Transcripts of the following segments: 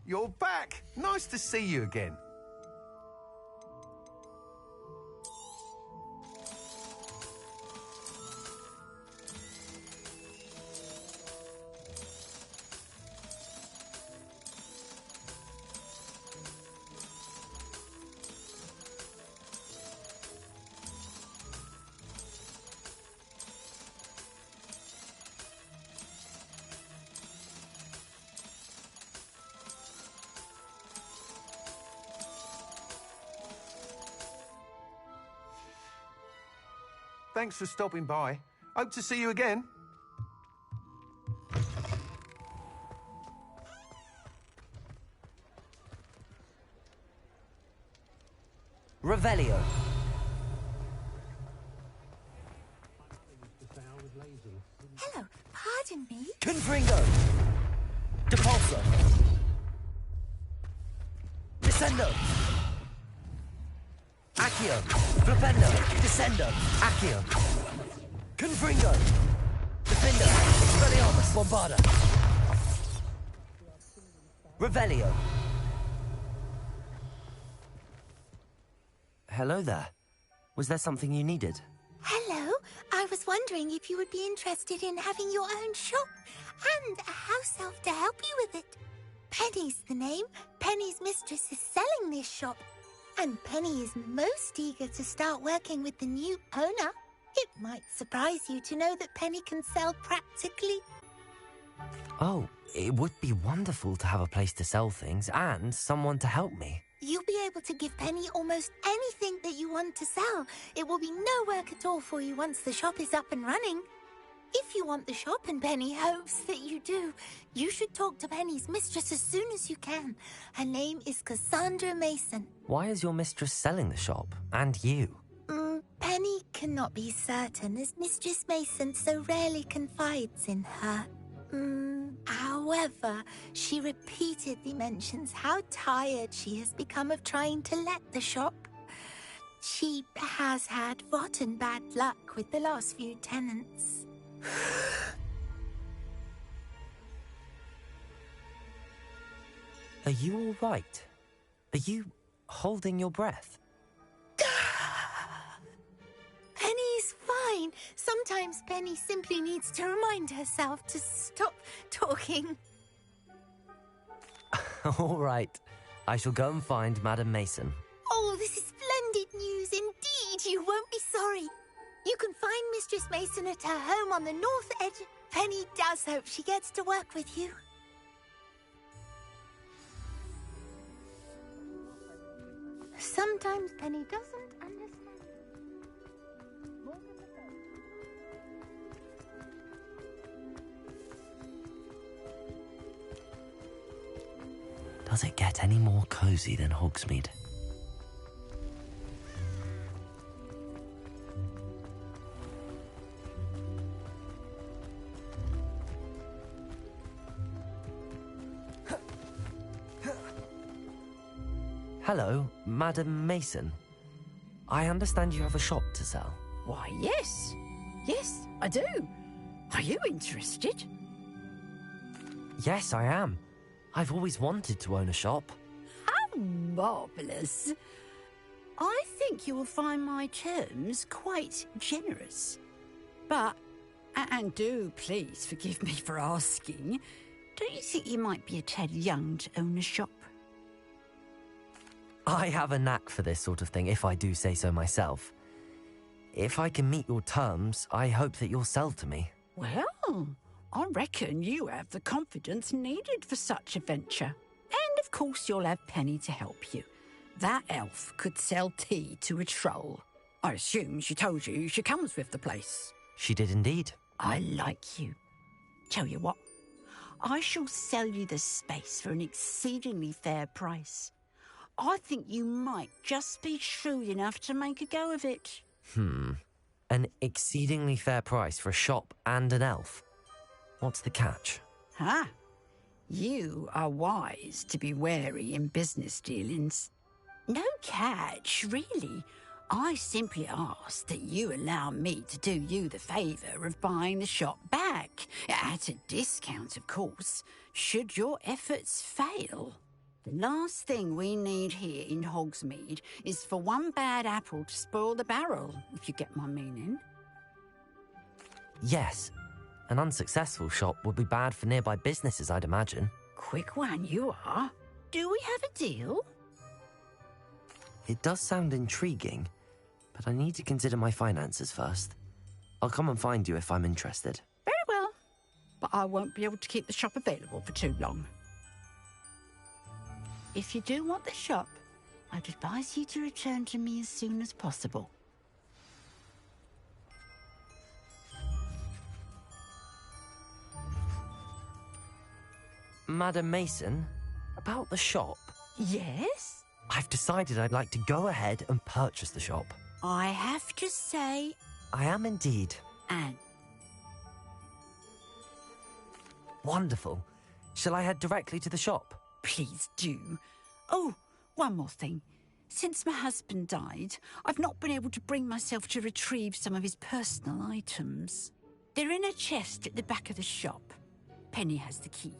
you're back. Nice to see you again. Thanks for stopping by. Hope to see you again. Revelio. Hello, pardon me? Confringo. Depulso. Descendo. Accio. Flipendo. Descendo. Accio. Confringo. Defendo. Expelliarmus. Bombarda. Revelio. Hello there. Was there something you needed? Hello, I was wondering if you would be interested in having your own shop and a house elf to help you with it. Penny's the name. Penny's mistress is selling this shop. And Penny is most eager to start working with the new owner. It might surprise you to know that Penny can sell practically. Oh, it would be wonderful to have a place to sell things and someone to help me. You'll be able to give Penny almost anything that you want to sell. It will be no work at all for you once the shop is up and running. If you want the shop and Penny hopes that you do, you should talk to Penny's mistress as soon as you can. Her name is Cassandra Mason. Why is your mistress selling the shop? And you? Penny cannot be certain, as Mistress Mason so rarely confides in her. However, she repeatedly mentions how tired she has become of trying to let the shop. She has had rotten bad luck with the last few tenants. Are you all right? Are you holding your breath? Penny's fine. Sometimes Penny simply needs to remind herself to stop talking. All right. I shall go and find Madam Mason. Oh, this is splendid news indeed. You won't be sorry. You can find Mistress Mason at her home on the north edge. Penny does hope she gets to work with you. Sometimes Penny doesn't understand. Does it get any more cozy than Hogsmeade? Hello, Madam Mason. I understand you have a shop to sell. Why, yes. Yes, I do. Are you interested? Yes, I am. I've always wanted to own a shop. How marvellous. I think you will find my terms quite generous. But, and do please forgive me for asking, don't you think you might be a tad young to own a shop? I have a knack for this sort of thing, if I do say so myself. If I can meet your terms, I hope that you'll sell to me. Well, I reckon you have the confidence needed for such a venture. And of course you'll have Penny to help you. That elf could sell tea to a troll. I assume she told you she comes with the place. She did indeed. I like you. Tell you what, I shall sell you the space for an exceedingly fair price. I think you might just be shrewd enough to make a go of it. An exceedingly fair price for a shop and an elf. What's the catch? Ah, you are wise to be wary in business dealings. No catch, really. I simply ask that you allow me to do you the favour of buying the shop back. At a discount, of course, should your efforts fail. The last thing we need here in Hogsmeade is for one bad apple to spoil the barrel, if you get my meaning. Yes, an unsuccessful shop would be bad for nearby businesses, I'd imagine. Quick one, you are. Do we have a deal? It does sound intriguing, but I need to consider my finances first. I'll come and find you if I'm interested. Very well, but I won't be able to keep the shop available for too long. If you do want the shop, I'd advise you to return to me as soon as possible. Madam Mason, about the shop. Yes? I've decided I'd like to go ahead and purchase the shop. I have to say... I am indeed. And... Wonderful. Shall I head directly to the shop? Please do. Oh, one more thing. Since my husband died, I've not been able to bring myself to retrieve some of his personal items. They're in a chest at the back of the shop. Penny has the key.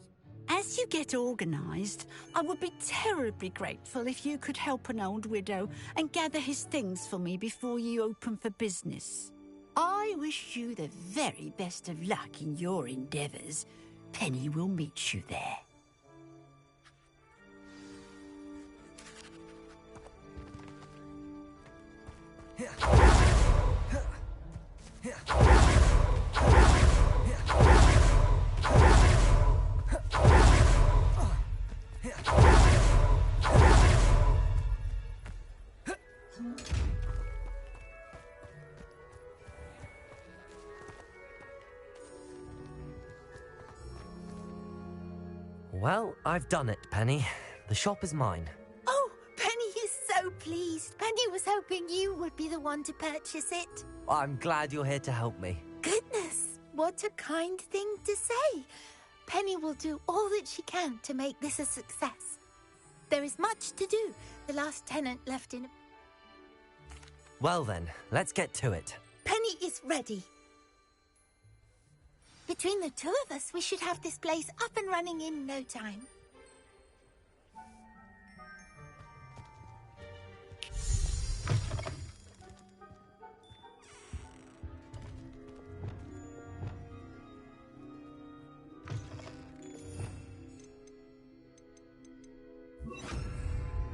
As you get organised, I would be terribly grateful if you could help an old widow and gather his things for me before you open for business. I wish you the very best of luck in your endeavours. Penny will meet you there. Well, I've done it, Penny. The shop is mine. Oh, Penny is so pleased. Penny was hoping you would be the one to purchase it. I'm glad you're here to help me. Goodness, what a kind thing to say. Penny will do all that she can to make this a success. There is much to do. The last tenant left in... Well then, let's get to it. Penny is ready. Between the two of us, we should have this place up and running in no time.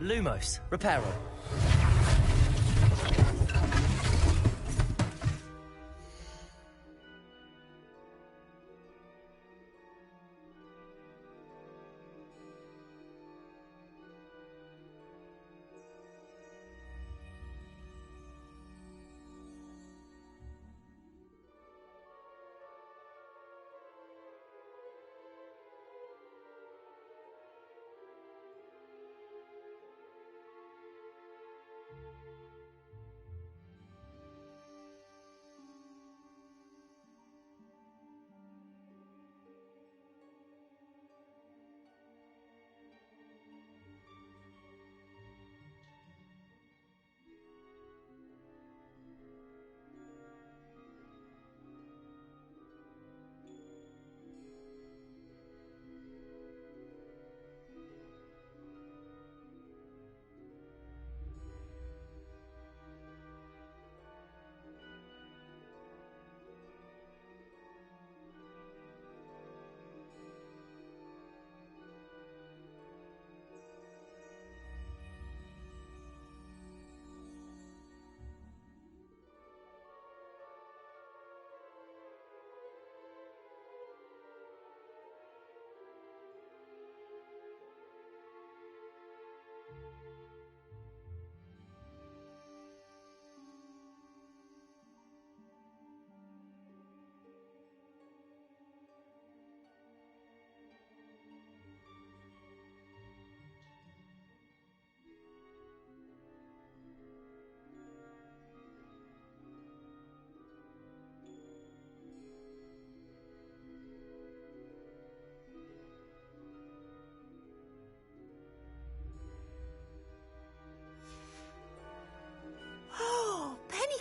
Lumos, Reparo.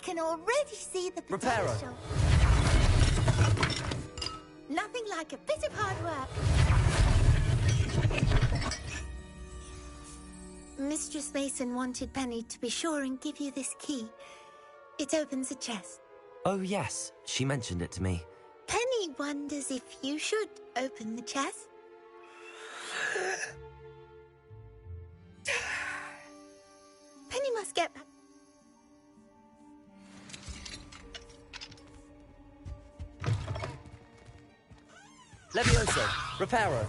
Can already see the Reparo. potential. Nothing like a bit of hard work. Mistress Mason wanted Penny to be sure and give you this key. It opens a chest. Oh, yes. She mentioned it to me. Penny wonders if you should open the chest. Penny must get back. Levioso, Reparo.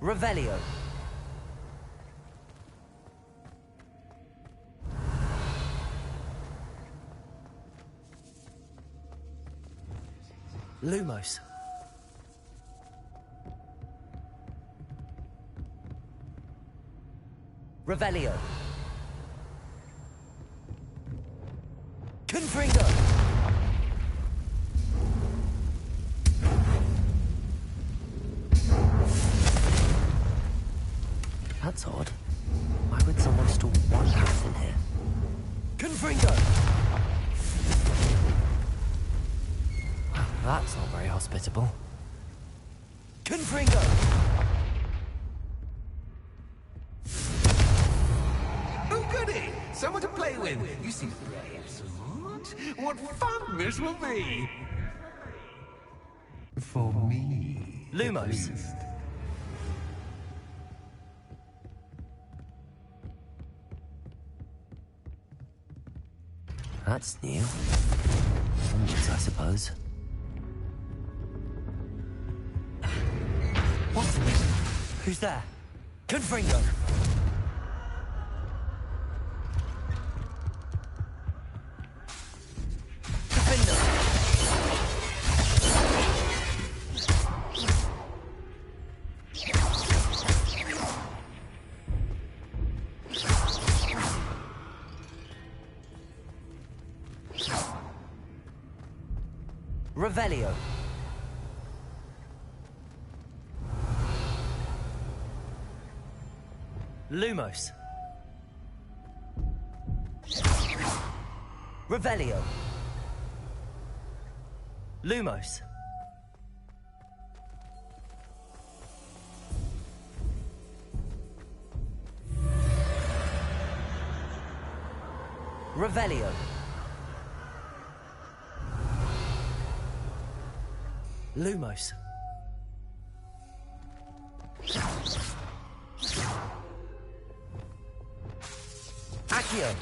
Revelio. Lumos. Revelio. Confringo. That's odd. Why would someone store one hat in here? Confringo! Well, that's not very hospitable. Confringo! Oh, goody! Someone to play with. You seem very smart. What fun this will be! For me. Lumos. That's new. I suppose. What? Who's there? Confringo! Revelio. Lumos. Revelio. Lumos. Revelio. Lumos. Accio.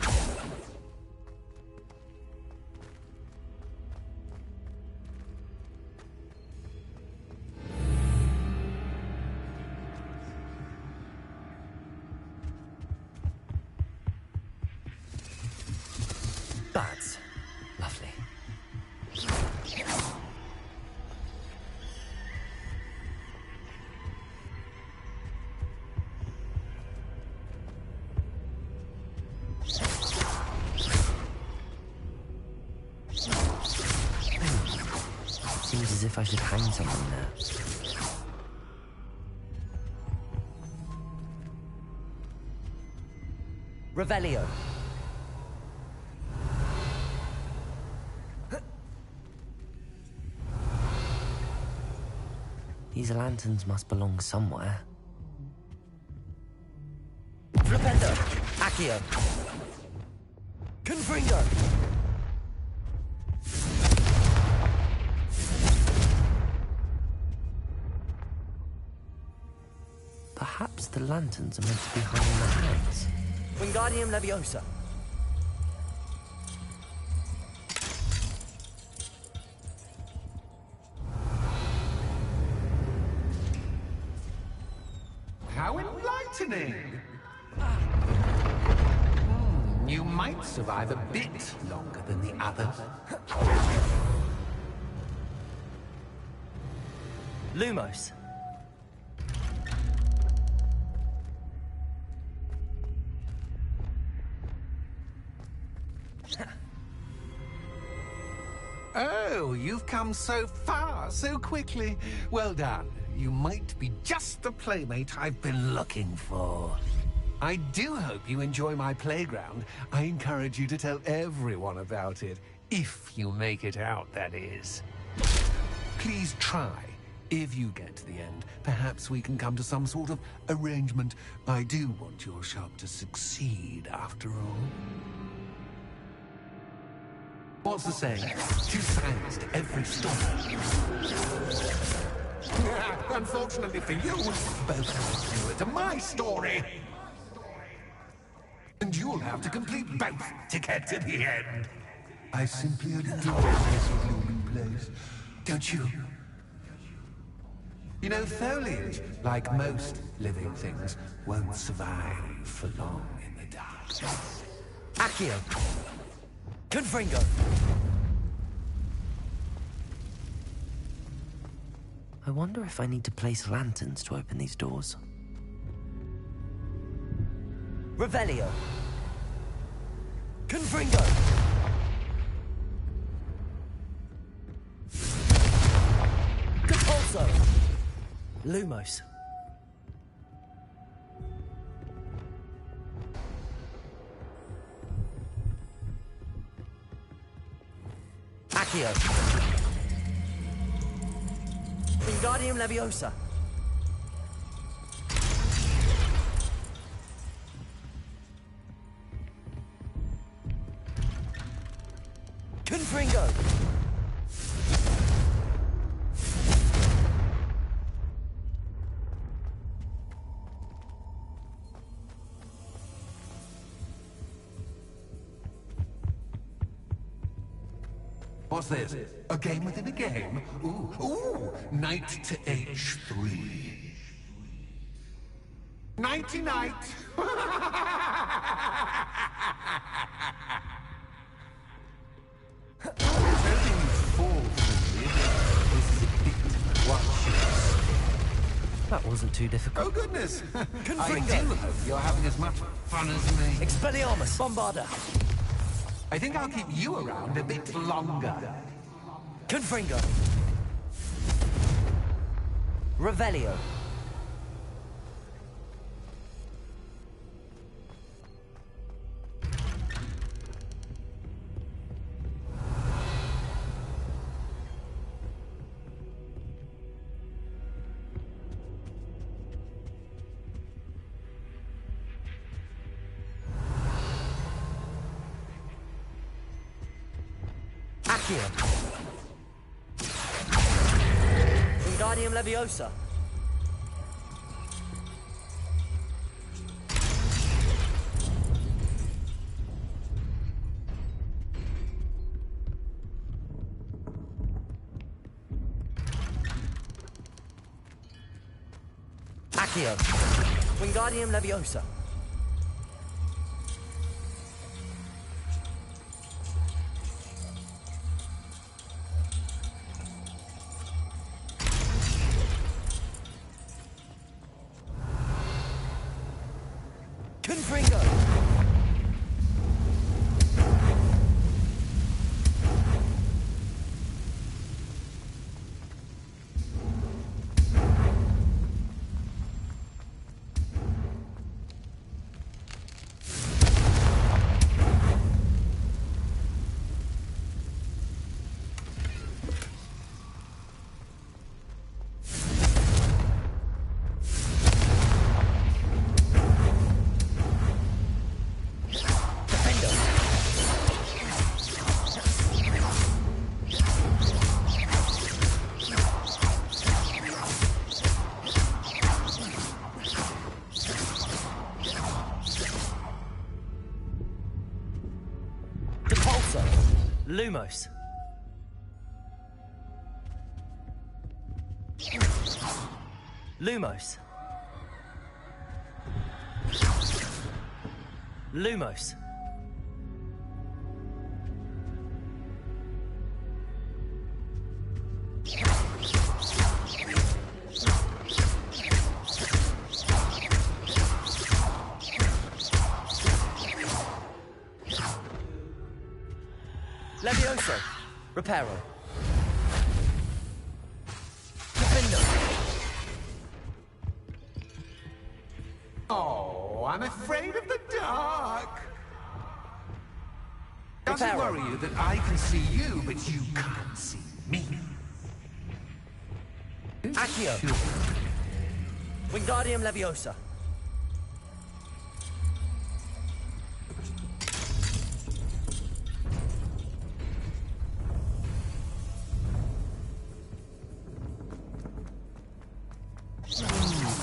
That's lovely. Seems as if I should hang something there. Revelio. These lanterns must belong somewhere. Flipendo. Accio. Confringo. Perhaps the lanterns are meant to be hung in the hands. Wingardium Leviosa. frightening. You might survive a bit longer than the others. Lumos. Oh, you've come so far, so quickly. Well done. You might be just the playmate I've been looking for. I do hope you enjoy my playground. I encourage you to tell everyone about it. If you make it out, that is. Please try. If you get to the end, perhaps we can come to some sort of arrangement. I do want your shop to succeed, after all. What's the saying? Two sides to every story. Unfortunately for you, both have to do to my story. And you'll have to complete both to get to the end. I simply adore this gloomy place. Don't you? You know, foliage, like most living things, won't survive for long in the dark. Accio. Confringo. I wonder if I need to place lanterns to open these doors. Revelio. Confringo. Capulso. Lumos. Accio. Wingardium Leviosa. Confringo. What's this? A game within a game? Ooh, knight to H3. Nighty-night! That wasn't too difficult. Oh, goodness! I Confringo. do hope you're having as much fun as me. Expelliarmus. Bombarda. I think I'll keep you around a bit longer. Confringo. Revelio. Accio. Wingardium Leviosa. Accio. Wingardium Leviosa. Confringo. Lumos. Lumos. Lumos. Levioso. Reparo. Oh, I'm afraid of the dark. Doesn't worry you that I can see you, but you can't see me. Accio. Sure. Wingardium Leviosa.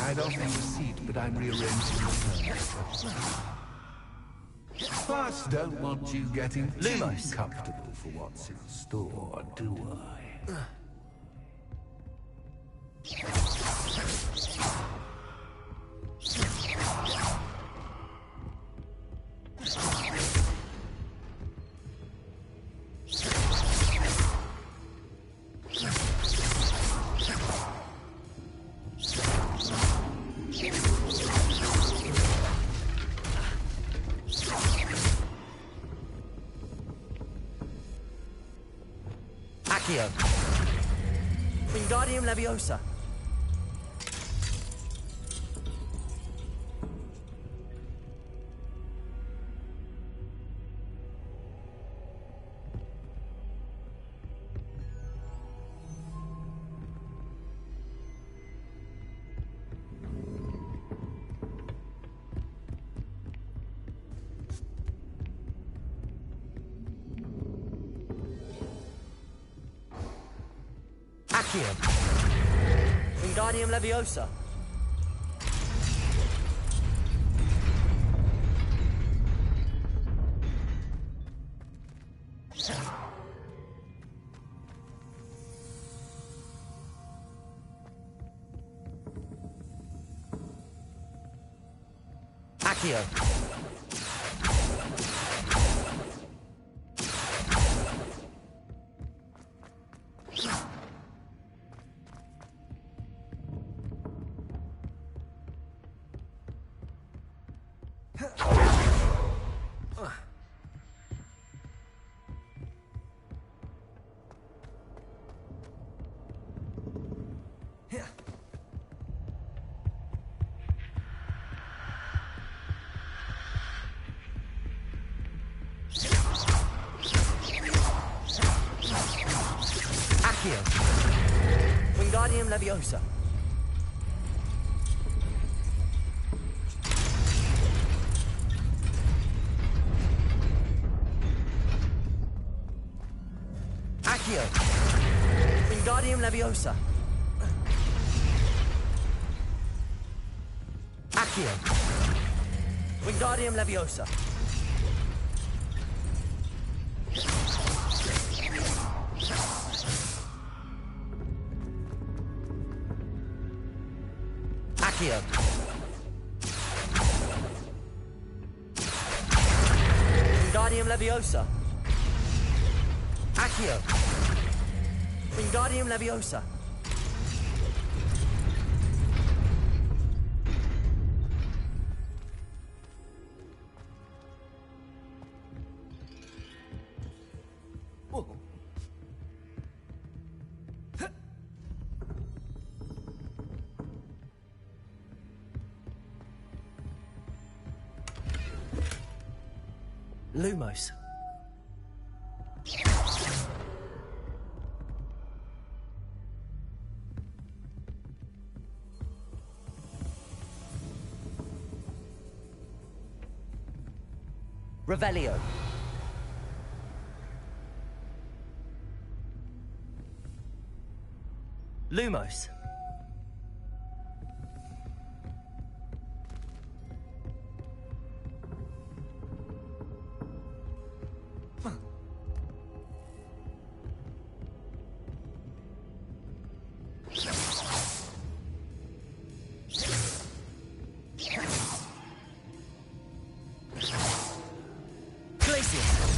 I don't have a seat, but I'm rearranging the furniture. Plus, don't want you getting too comfortable for what's in store, do I? Accio. Wingardium Leviosa. Accio. Wingardium Leviosa. Accio. Accio. Wingardium Leviosa. Accio. Wingardium Leviosa. Accio. Wingardium Leviosa. Accio. Wingardium Leviosa. Accio. Wingardium Leviosa. Lumos. Revelio. Lumos.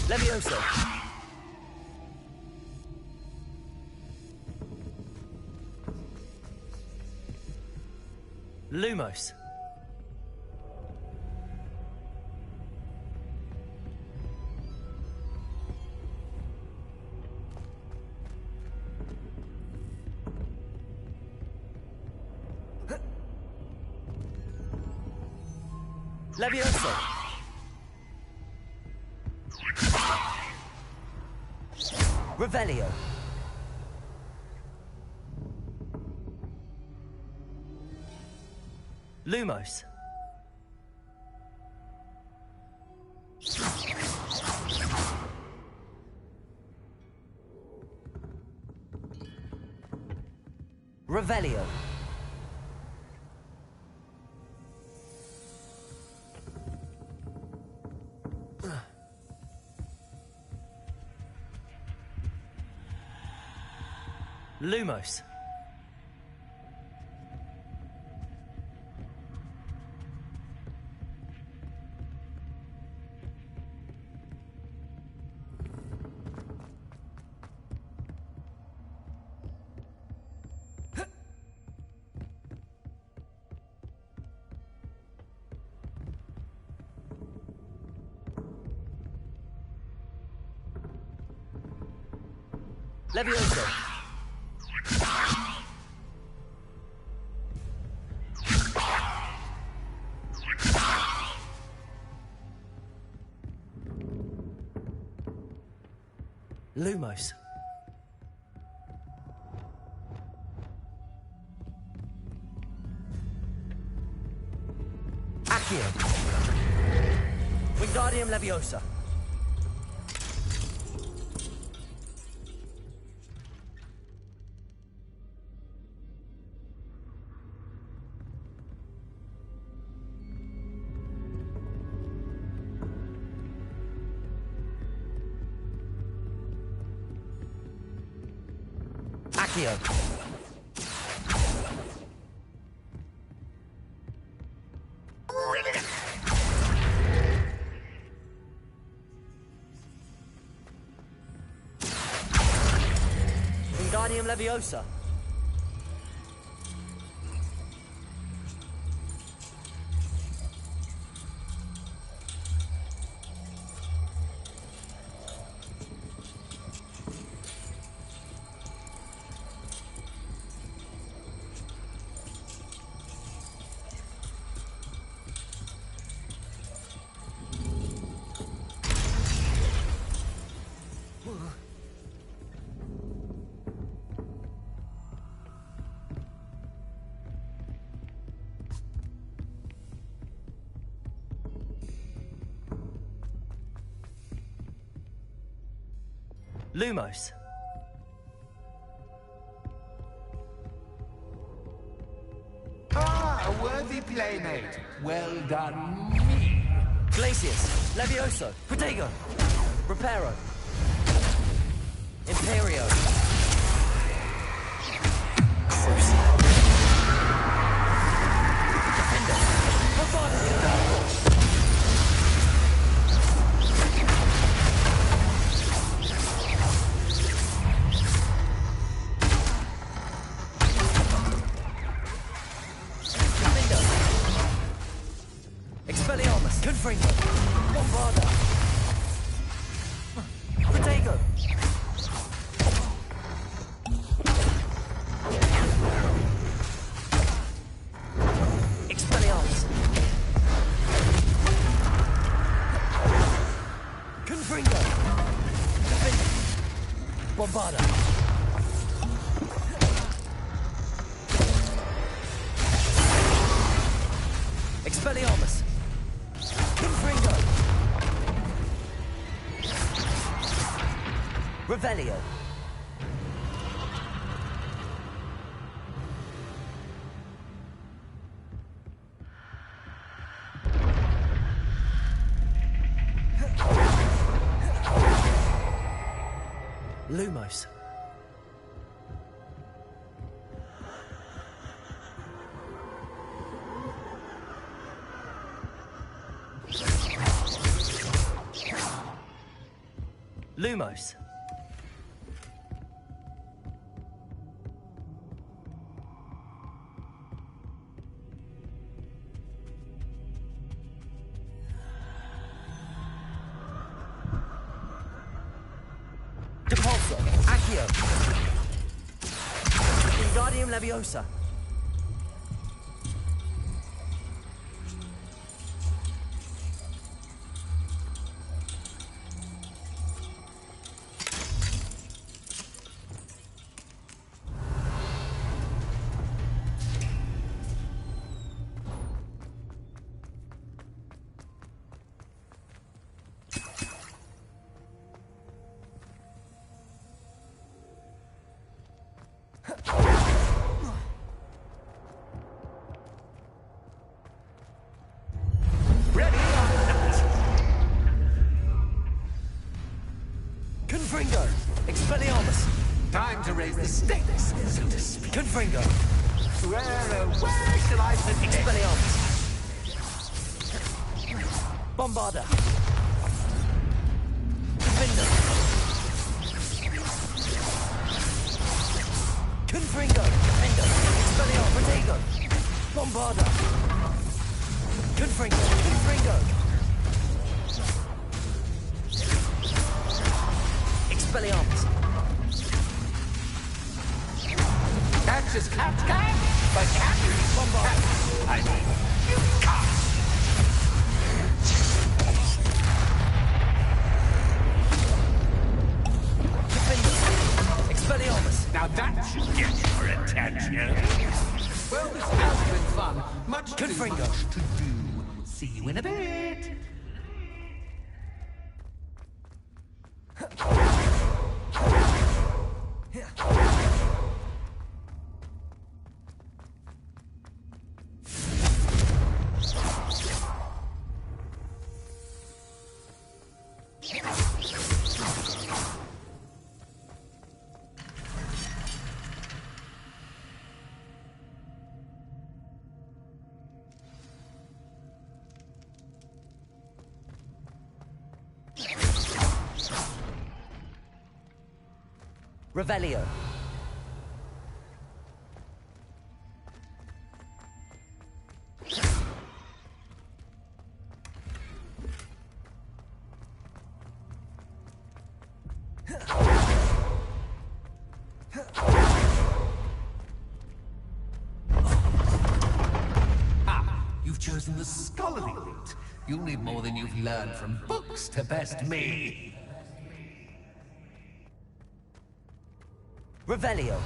Levioso. Lumos. Levioso. Revelio. Lumos. Revelio. Lumos. Levioso. Lumos. Accio. Wingardium Leviosa. Accio. Wingardium Leviosa. Lumos. Ah, a worthy playmate. Well done, me. Glacius. Levioso. Protego. Reparo. Imperio. Crucio. Defender. Bravado. Expelliarmus. Confringo. Bombarda. Protego. Expelliarmus. Confringo. Bombarda. Expelliarmus. Confringo. Revelio. Lumos. Lumos. Depulso. Accio. Wingardium Leviosa. Confringo! Expelliarmus! Time to raise the stakes, so to speak. Confringo! Where shall I put it? Expelliarmus! Bombarda! Confringo! Confringo! Confringo! Expelliarmus! Protego! Bombarda! Confringo! Confringo! Expelliarmus! Catch as cat can, but cat bombard. I mean, you can't. Expelliarmus! Now that should get your attention. Well, this has been fun. Much too Confringo. much to do. See you in a bit. Revelio. You've chosen the scholarly route. You'll need more than you've learned from books to best me. Revelio.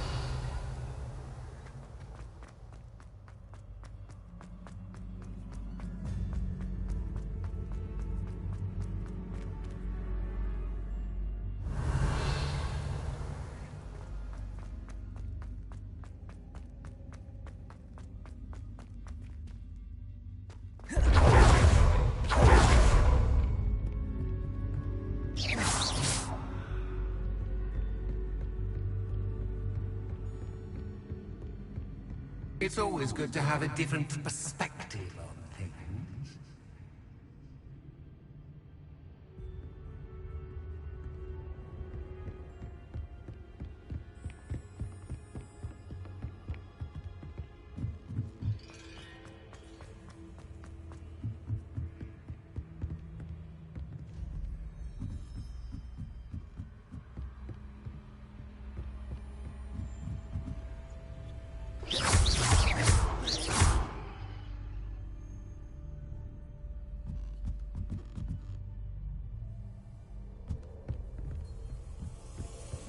It's always good to have a different perspective on things.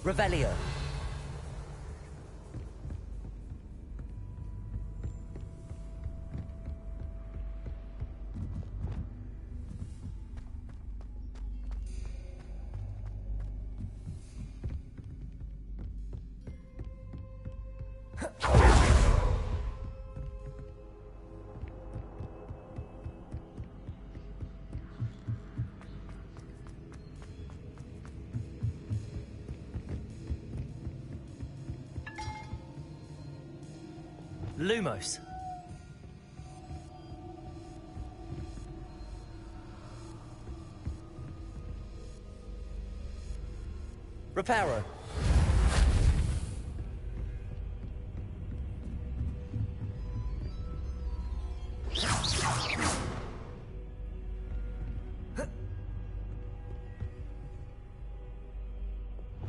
Revelio. Lumos. Reparo.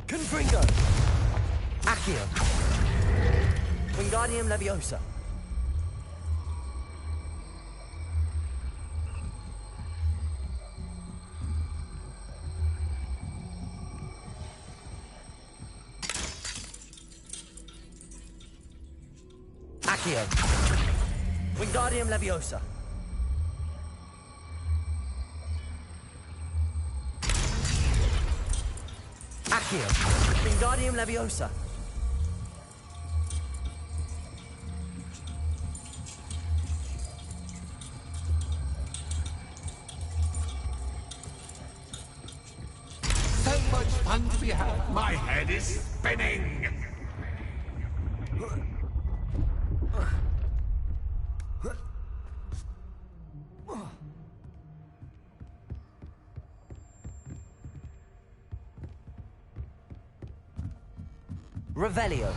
Confringo. Accio. Wingardium Leviosa. Accio. Wingardium Leviosa. Accio. Wingardium Leviosa. So much fun to be had. My head is spinning. Revelio.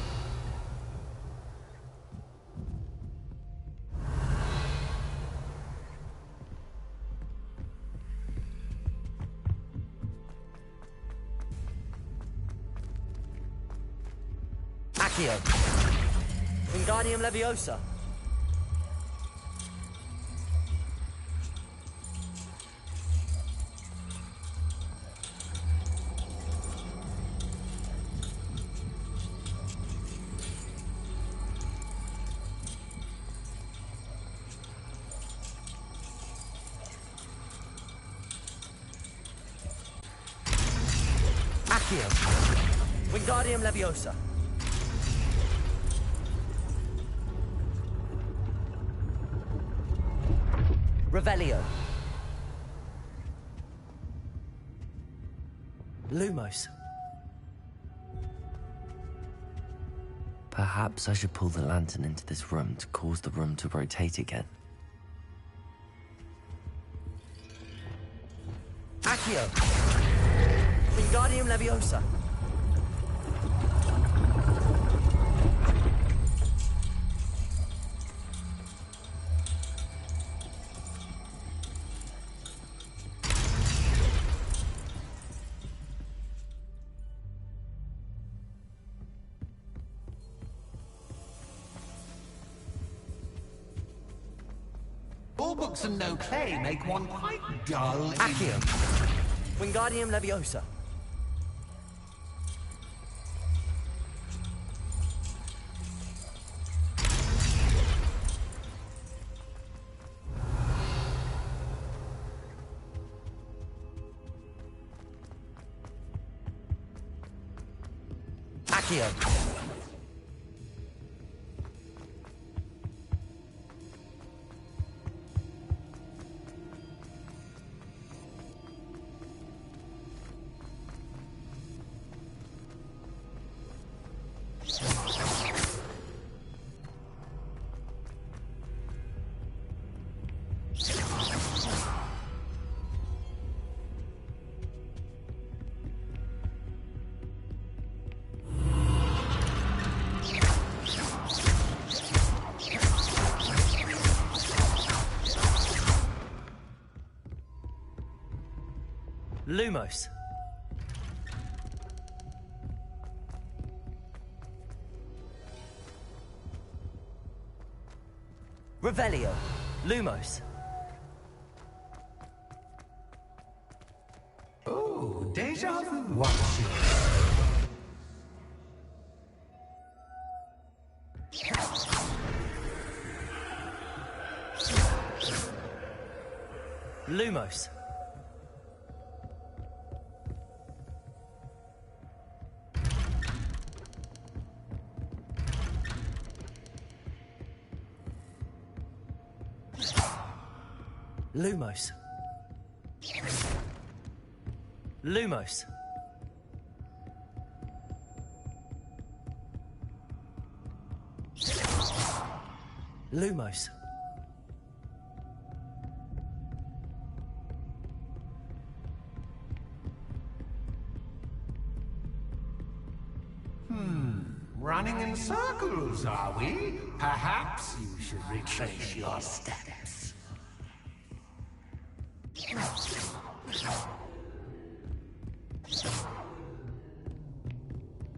Accio. Wingardium Leviosa. Accio. Wingardium Leviosa. Revelio. Lumos. Perhaps I should pull the lantern into this room to cause the room to rotate again. Accio. Wingardium Leviosa. All books and no play make one quite dull. Accio. Wingardium Leviosa. Accio. Lumos. Revelio. Lumos. Oh, deja vu. Watch it. Lumos. Lumos. Lumos. Lumos. Running in circles, are we? Perhaps you should retrace your steps.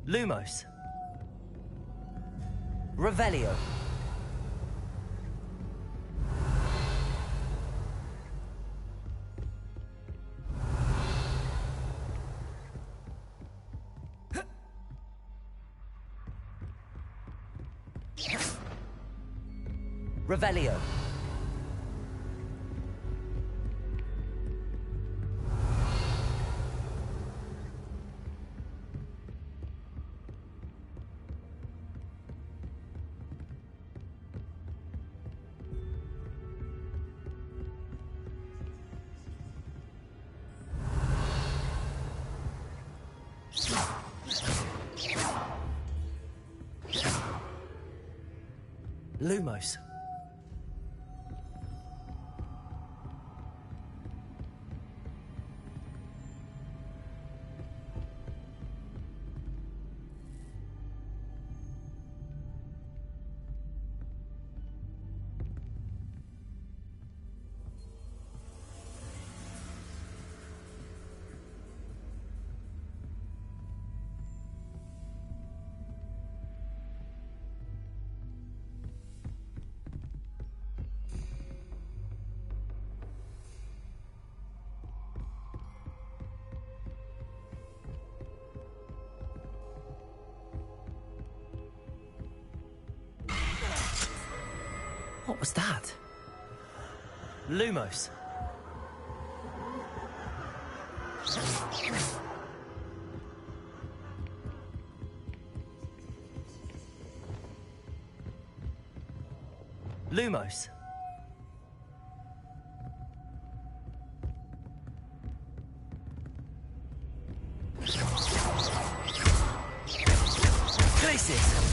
Lumos. Revelio. Revelio. Lumos. What was that? Lumos. Lumos. Places.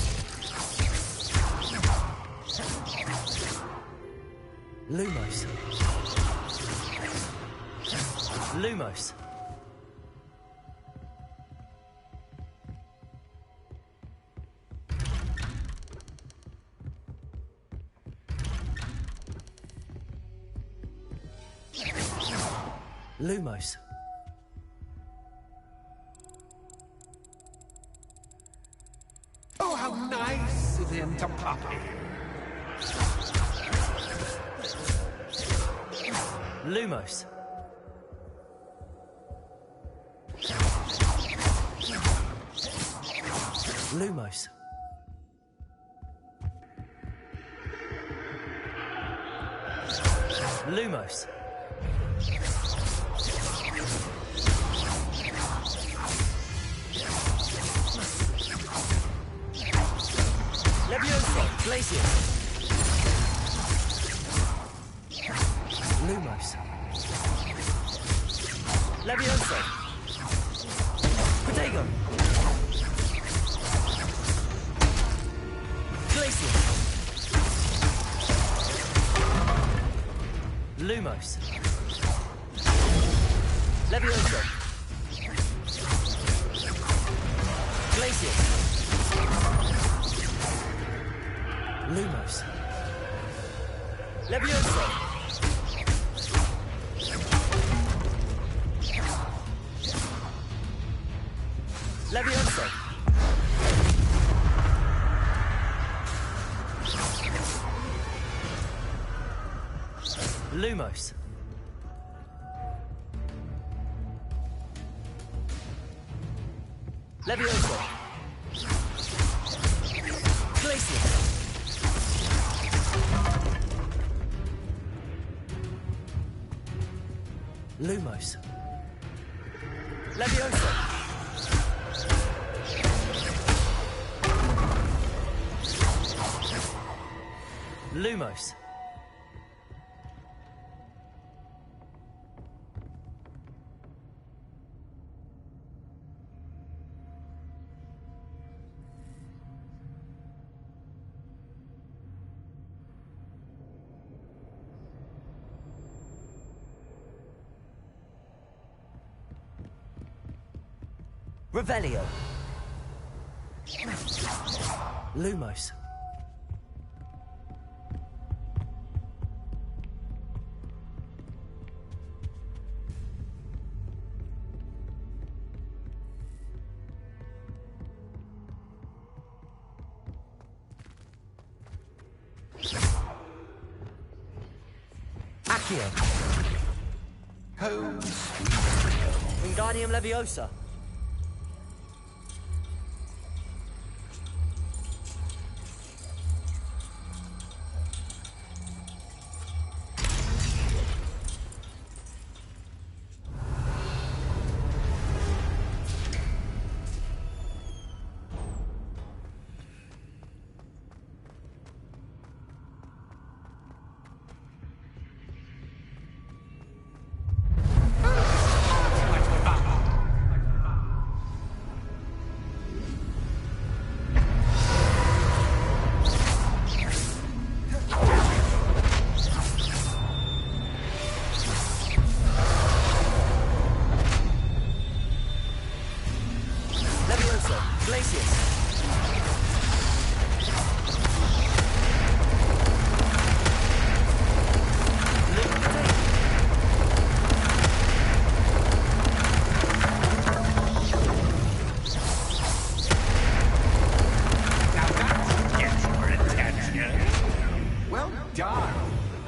Lumos. Lumos. Lumos. Oh, how nice of him to puppy. Lumos. Lumos. Lumos. Levioso. Glacier. Lumos. Levioso. Protego. Glacier. Lumos. Levioso. Glacier. Lumos. Levioso. Levioso. Lumos. Levioso. Glacier. Lumos. Levioso. Lumos. Revelio. Lumos. Accio. Home. Wingardium Leviosa.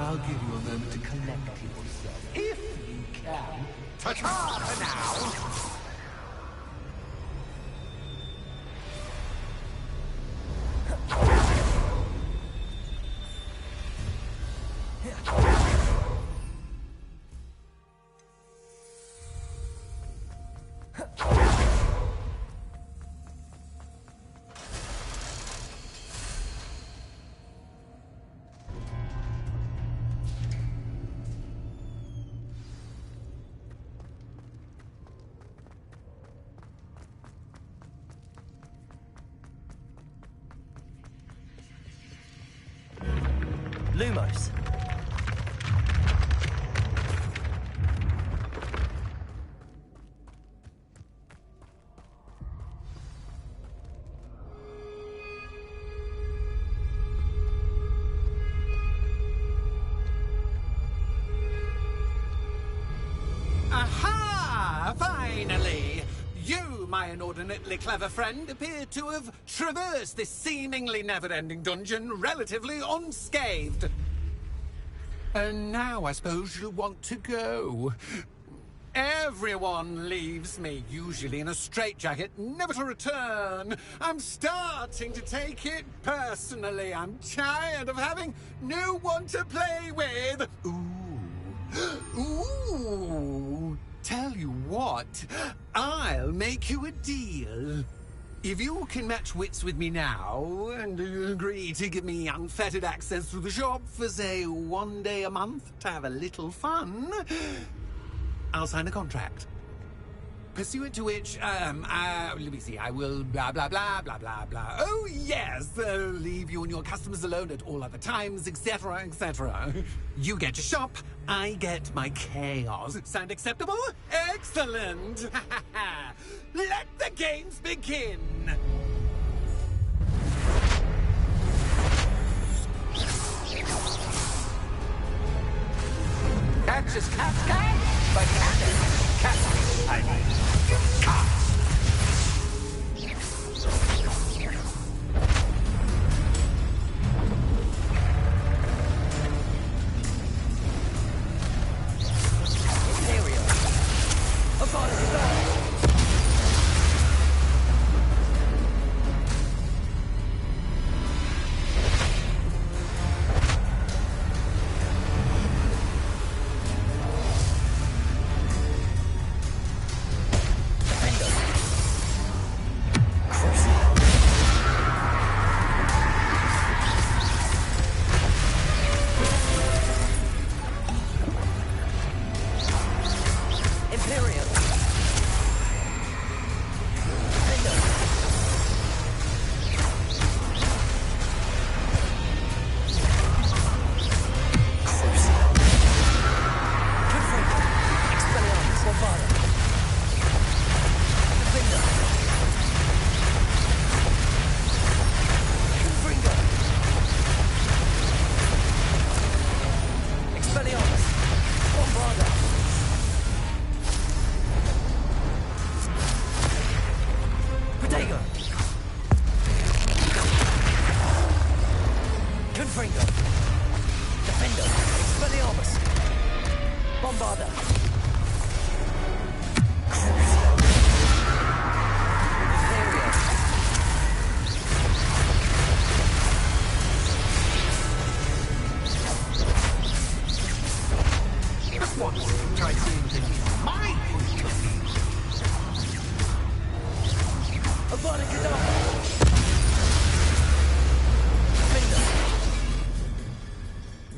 I'll give you a moment to collect yourself, if you can. Ta-ta for now! Lumos. Aha! Finally! You, my inordinately clever friend, appear to have traversed this seemingly never-ending dungeon relatively unscathed. And now I suppose you'll want to go. Everyone leaves me, usually in a straitjacket, never to return. I'm starting to take it personally. I'm tired of having no one to play with. Ooh. Ooh. Tell you what, I'll make you a deal. If you can match wits with me now and agree to give me unfettered access to the shop for, say, 1 day a month to have a little fun, I'll sign a contract. Pursuant to which, let me see, I will blah, blah, blah, blah, blah, blah. Oh, yes, leave you and your customers alone at all other times, etc., etc. You get your shop, I get my chaos. Sound acceptable? Excellent! Let the games begin! That's just cat, but cat, I mean, cat. Imperial.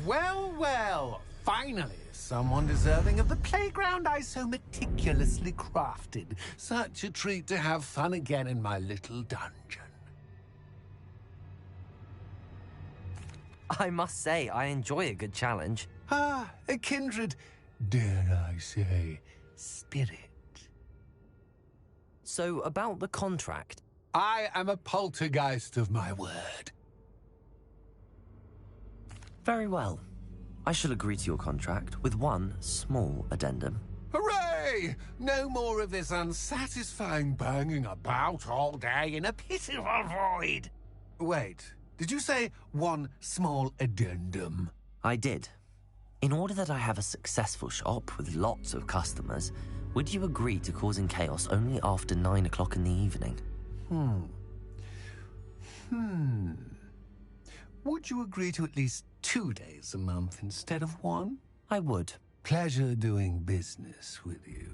Well, well, finally, someone deserving of the playground I so meticulously crafted. Such a treat to have fun again in my little dungeon. I must say, I enjoy a good challenge. Ah, a kindred, dare I say, spirit. So, about the contract. I am a poltergeist of my word. Very well. I shall agree to your contract with one small addendum. Hooray! No more of this unsatisfying banging about all day in a pitiful void. Wait, did you say one small addendum? I did. In order that I have a successful shop with lots of customers, would you agree to causing chaos only after 9 o'clock in the evening? Would you agree to at least 2 days a month instead of one? I would. Pleasure doing business with you.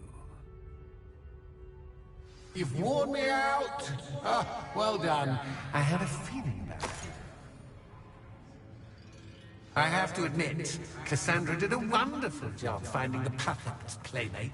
You've worn me out. Ah, well done. I had a feeling about it. I have to admit, Cassandra did a wonderful job finding the puppet's playmate.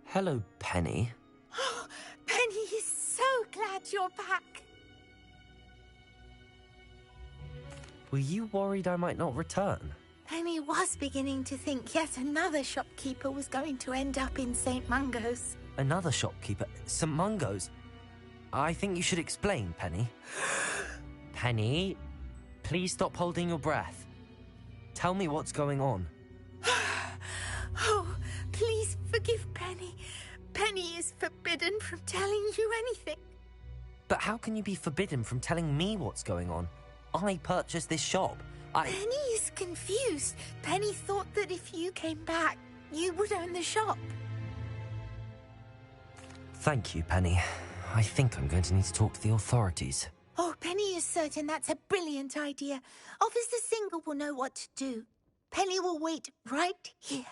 Hello, Penny. Penny is so glad you're back. Were you worried I might not return? Penny was beginning to think yet another shopkeeper was going to end up in St. Mungo's. Another shopkeeper? St. Mungo's? I think you should explain, Penny. Penny, please stop holding your breath. Tell me what's going on. Oh, please forgive Penny. Penny is forbidden from telling you anything. But how can you be forbidden from telling me what's going on? I purchased this shop. Penny is confused. Penny thought that if you came back, you would own the shop. Thank you, Penny. I think I'm going to need to talk to the authorities. Oh, Penny is certain that's a brilliant idea. Officer Single will know what to do. Penny will wait right here.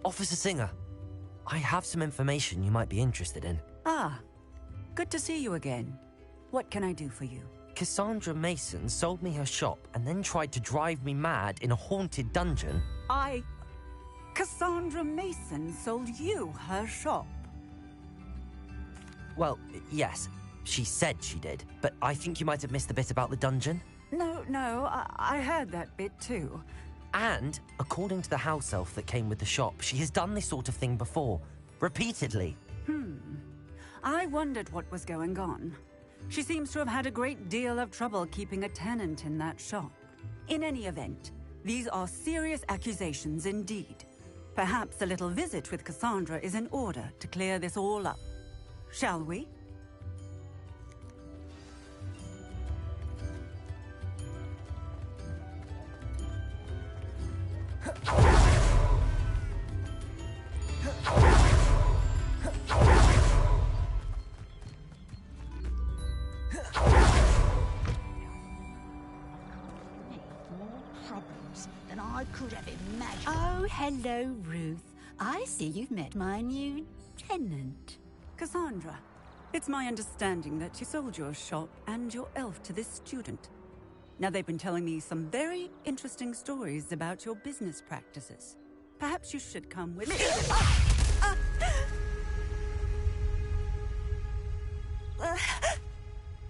Officer Singer, I have some information you might be interested in. Ah, good to see you again. What can I do for you? Cassandra Mason sold me her shop and then tried to drive me mad in a haunted dungeon. Cassandra Mason sold you her shop? Well, yes, she said she did, but I think you might have missed the bit about the dungeon. No, I heard that bit too. And, according to the house elf that came with the shop, she has done this sort of thing before. Repeatedly. I wondered what was going on. She seems to have had a great deal of trouble keeping a tenant in that shop. In any event, these are serious accusations indeed. Perhaps a little visit with Cassandra is in order to clear this all up. Shall we? Than I could have imagined. Oh, hello, Ruth. I see you've met my new tenant. Cassandra, it's my understanding that you sold your shop and your elf to this student. Now, they've been telling me some very interesting stories about your business practices. Perhaps you should come with me.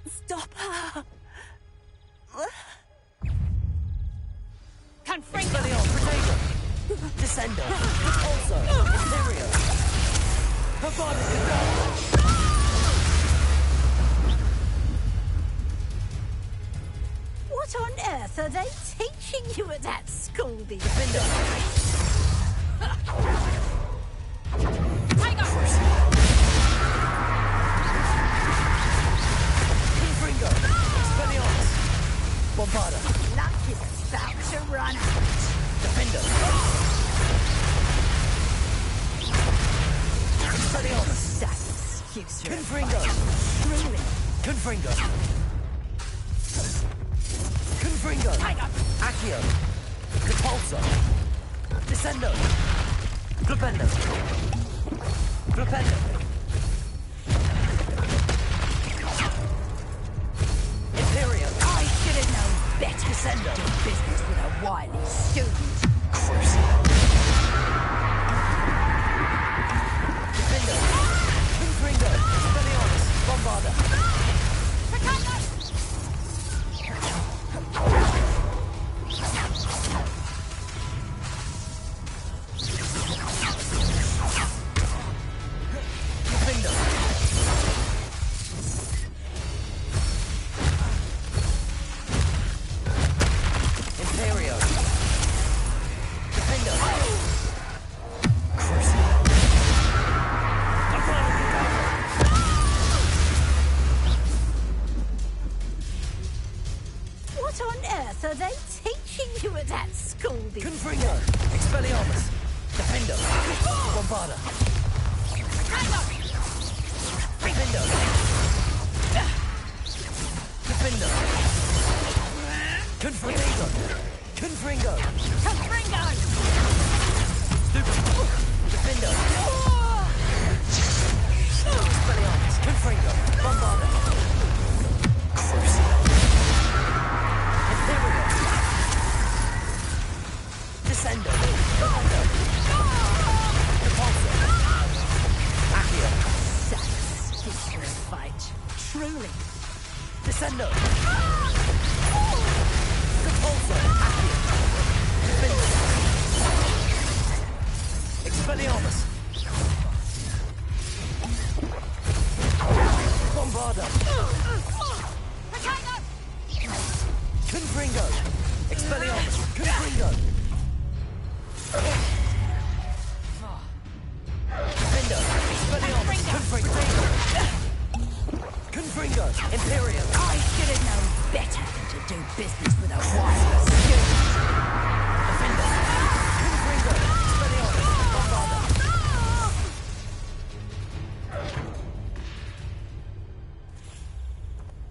Stop her! Expelliarmus, Protego! Descender! Also, Imperial! Her father is down! What on earth are they teaching you at that school these days? Defender! Tiger! Confringo! Expelliarmus! Bombarda! Luck is about to run out. Defender! Expelliarmus! That's excuse for a Confringo! fight. Truly. Confringo! Confringo! Accio! Repulsor! Descendo! Flipendo! Flipendo! Imperial! I should have known better. Descendo! Do business with a wily student. Defender! Confringo! Expelliarmus! Bombarda! What on earth are they teaching you at that school these days? Confringo! Expelliarmus! Defender! Bombarda! Defender! Defender! Confringo! Confringo! Confringo! Stupid! Defender! Expelliarmus! Confringo! Bombarda! Imperial! Descendo! Repulsor! Accio! That's excuse for a fight. Truly. Descendo! Repulsor! Accio! Defender! Expelliarmus! Bombarda! Confringo! Expelliarmus! Confringo! Defender! Expelliarmus! Confringo! Confringo! Imperial! I should have known better than to do business with a wily student. Defender! Confringo! Expelliarmus! Bombarda!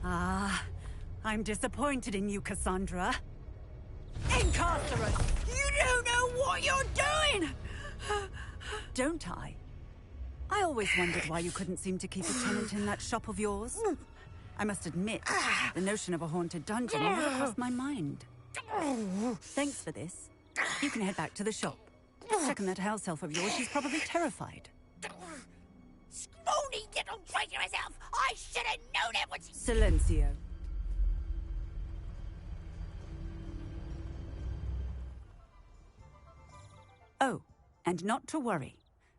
Ah, I'm disappointed in you, Cassandra. Incarcerate! You don't know what you're doing! Don't I? I always wondered why you couldn't seem to keep a tenant in that shop of yours. I must admit, the notion of a haunted dungeon never crossed my mind. Thanks for this. You can head back to the shop. Check on that house elf of yours. She's probably terrified. Scrawny little traitor! traitorous elf! I should have known it was... Silencio. Oh, and not to worry.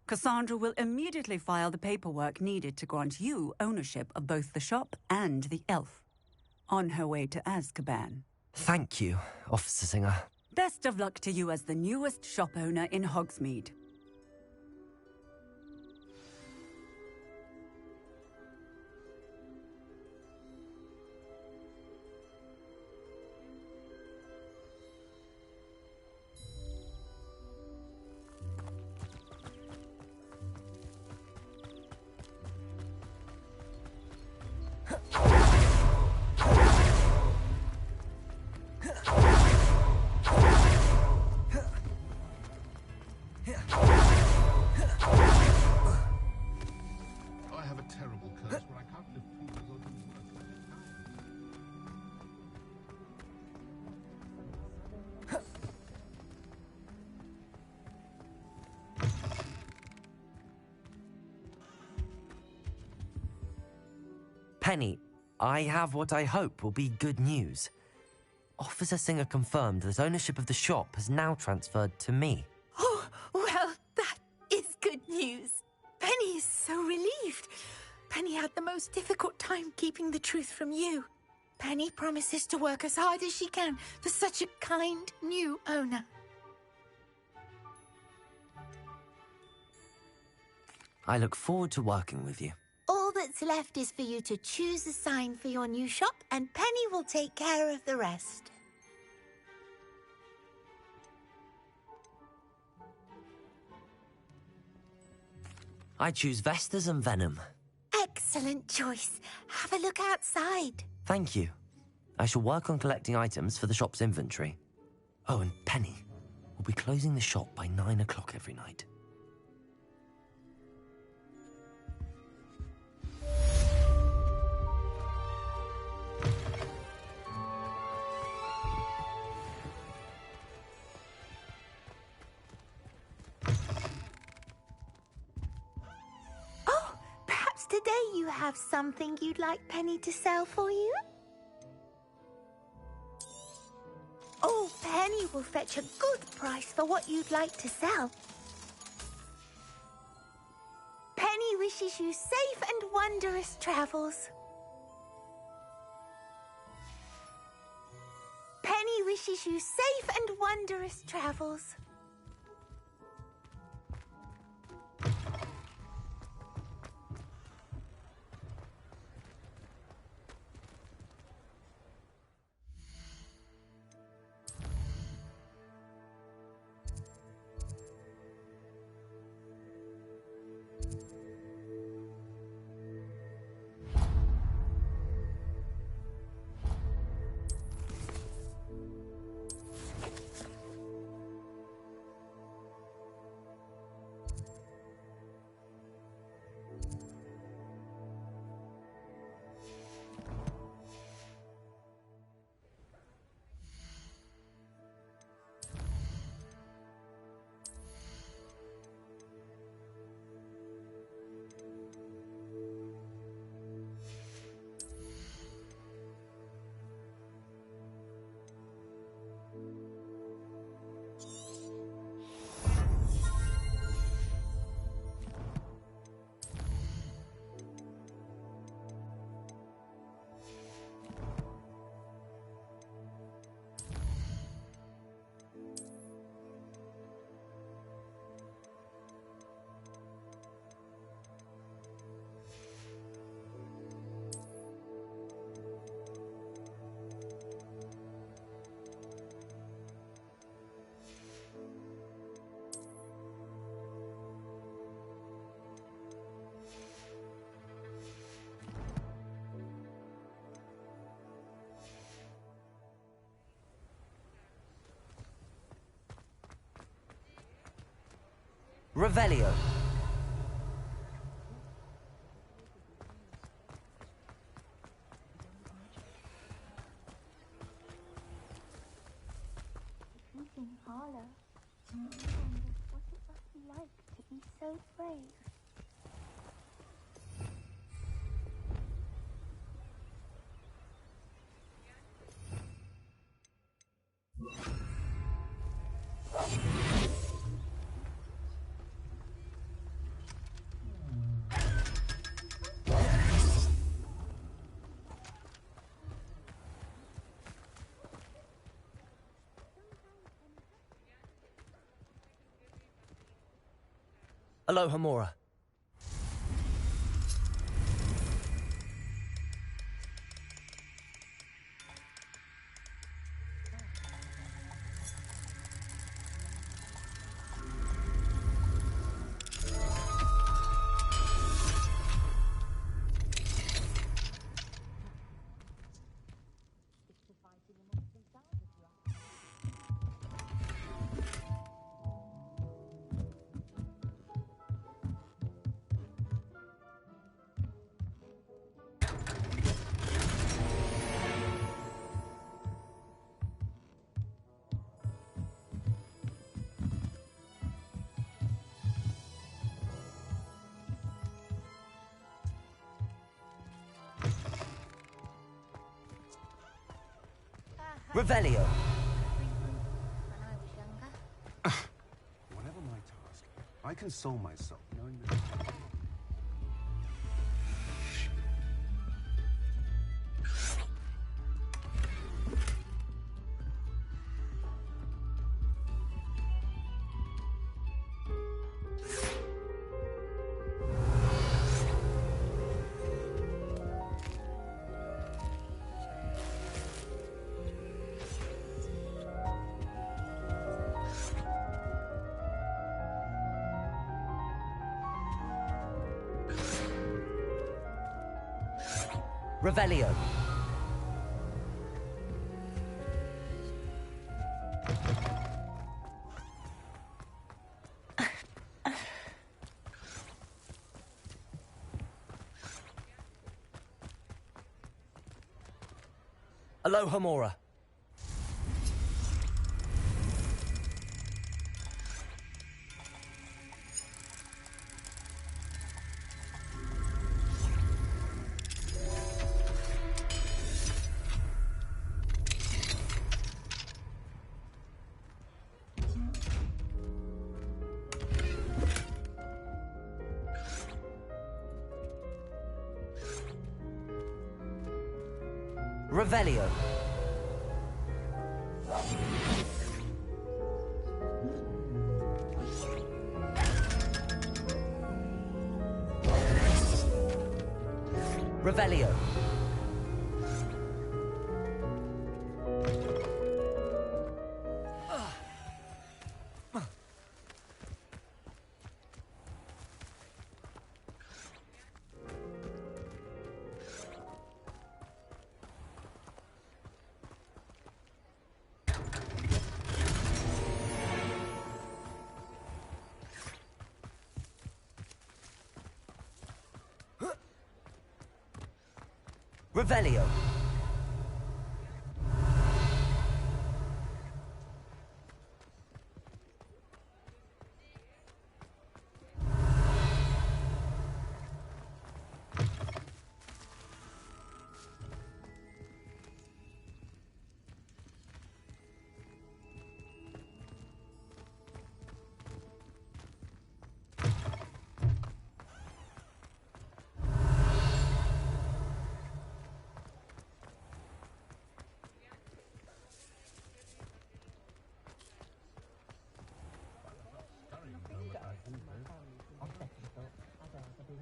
Cassandra will immediately file the paperwork needed to grant you ownership of both the shop and the elf. On her way to Azkaban. Thank you, Officer Singer. Best of luck to you as the newest shop owner in Hogsmeade. Penny, I have what I hope will be good news. Officer Singer confirmed that ownership of the shop has now transferred to me. Oh, well, that is good news. Penny is so relieved. Penny had the most difficult time keeping the truth from you. Penny promises to work as hard as she can for such a kind new owner. I look forward to working with you. All that's left is for you to choose a sign for your new shop, and Penny will take care of the rest. I choose Vestas and Venom. Excellent choice. Have a look outside. Thank you. I shall work on collecting items for the shop's inventory. Oh, and Penny, we'll be closing the shop by 9 o'clock every night. Today you have something you'd like Penny to sell for you? Oh, Penny will fetch a good price for what you'd like to sell. Penny wishes you safe and wondrous travels. Penny wishes you safe and wondrous travels. Revelio. In Harlow, what it must be like to be so brave. Aloha Mora. Revelio. When I was younger. Whatever my task, I console myself knowing that... Revelio. Aloha Mora. Revelio. Revelio. Revelio.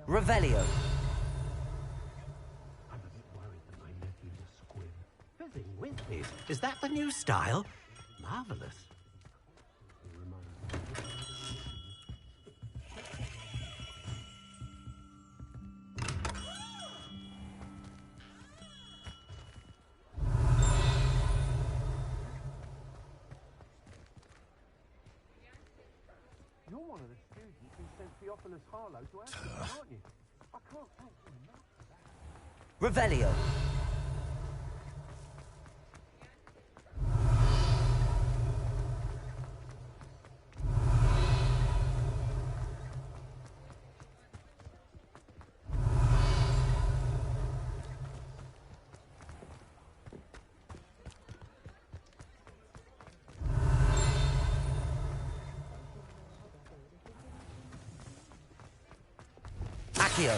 Revelio. I'm a bit worried that my nephew's a squib. Fizzing whizzies. Is that the new style? Marvellous. You're one of the students who sent Theophilus Harlow to Africa, aren't you? I can't thank you enough for that. Revelio. Accio.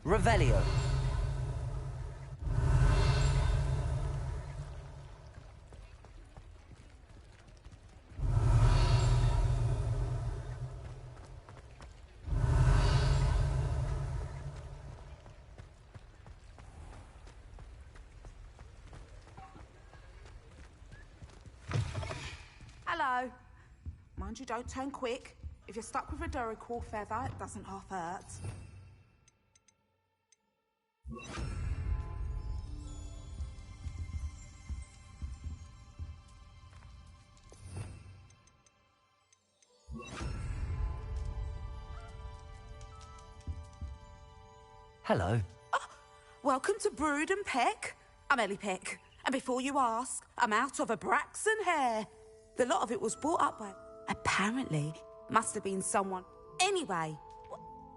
Revelio. Hello. Mind you, don't turn quick. If you're stuck with a Duracell feather, it doesn't half hurt. Hello. Welcome to Brood and Peck. I'm Ellie Peck. And before you ask, I'm out of a Braxton hair. The lot of it was brought up by... Apparently, must have been someone. Anyway,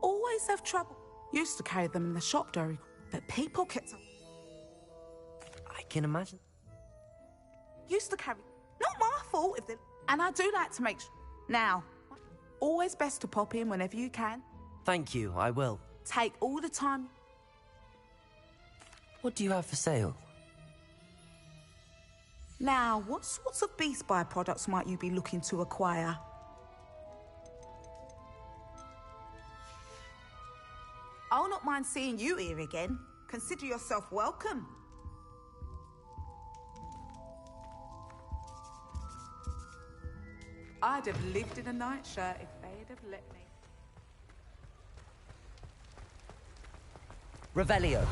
always have trouble. Used to carry them in the shop, Dory. But people kept... I can imagine. Used to carry... Not my fault if they... And I do like to make sure... Now, always best to pop in whenever you can. Thank you, I will. Take all the time... What do you have for sale? Now, what sorts of beast byproducts might you be looking to acquire? I'll not mind seeing you here again. Consider yourself welcome. I'd have lived in a nightshirt if they'd have let me. Revelio.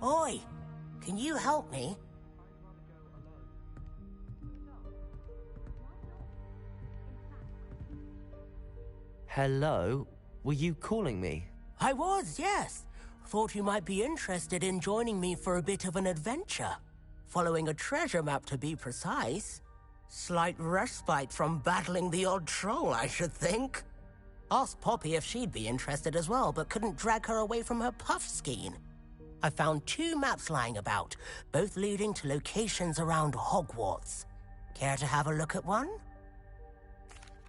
Oi, can you help me? Hello? Were you calling me? I was, yes. Thought you might be interested in joining me for a bit of an adventure. Following a treasure map, to be precise. Slight respite from battling the odd troll, I should think. Asked Poppy if she'd be interested as well, but couldn't drag her away from her puff skein. I found 2 maps lying about, both leading to locations around Hogwarts. Care to have a look at one?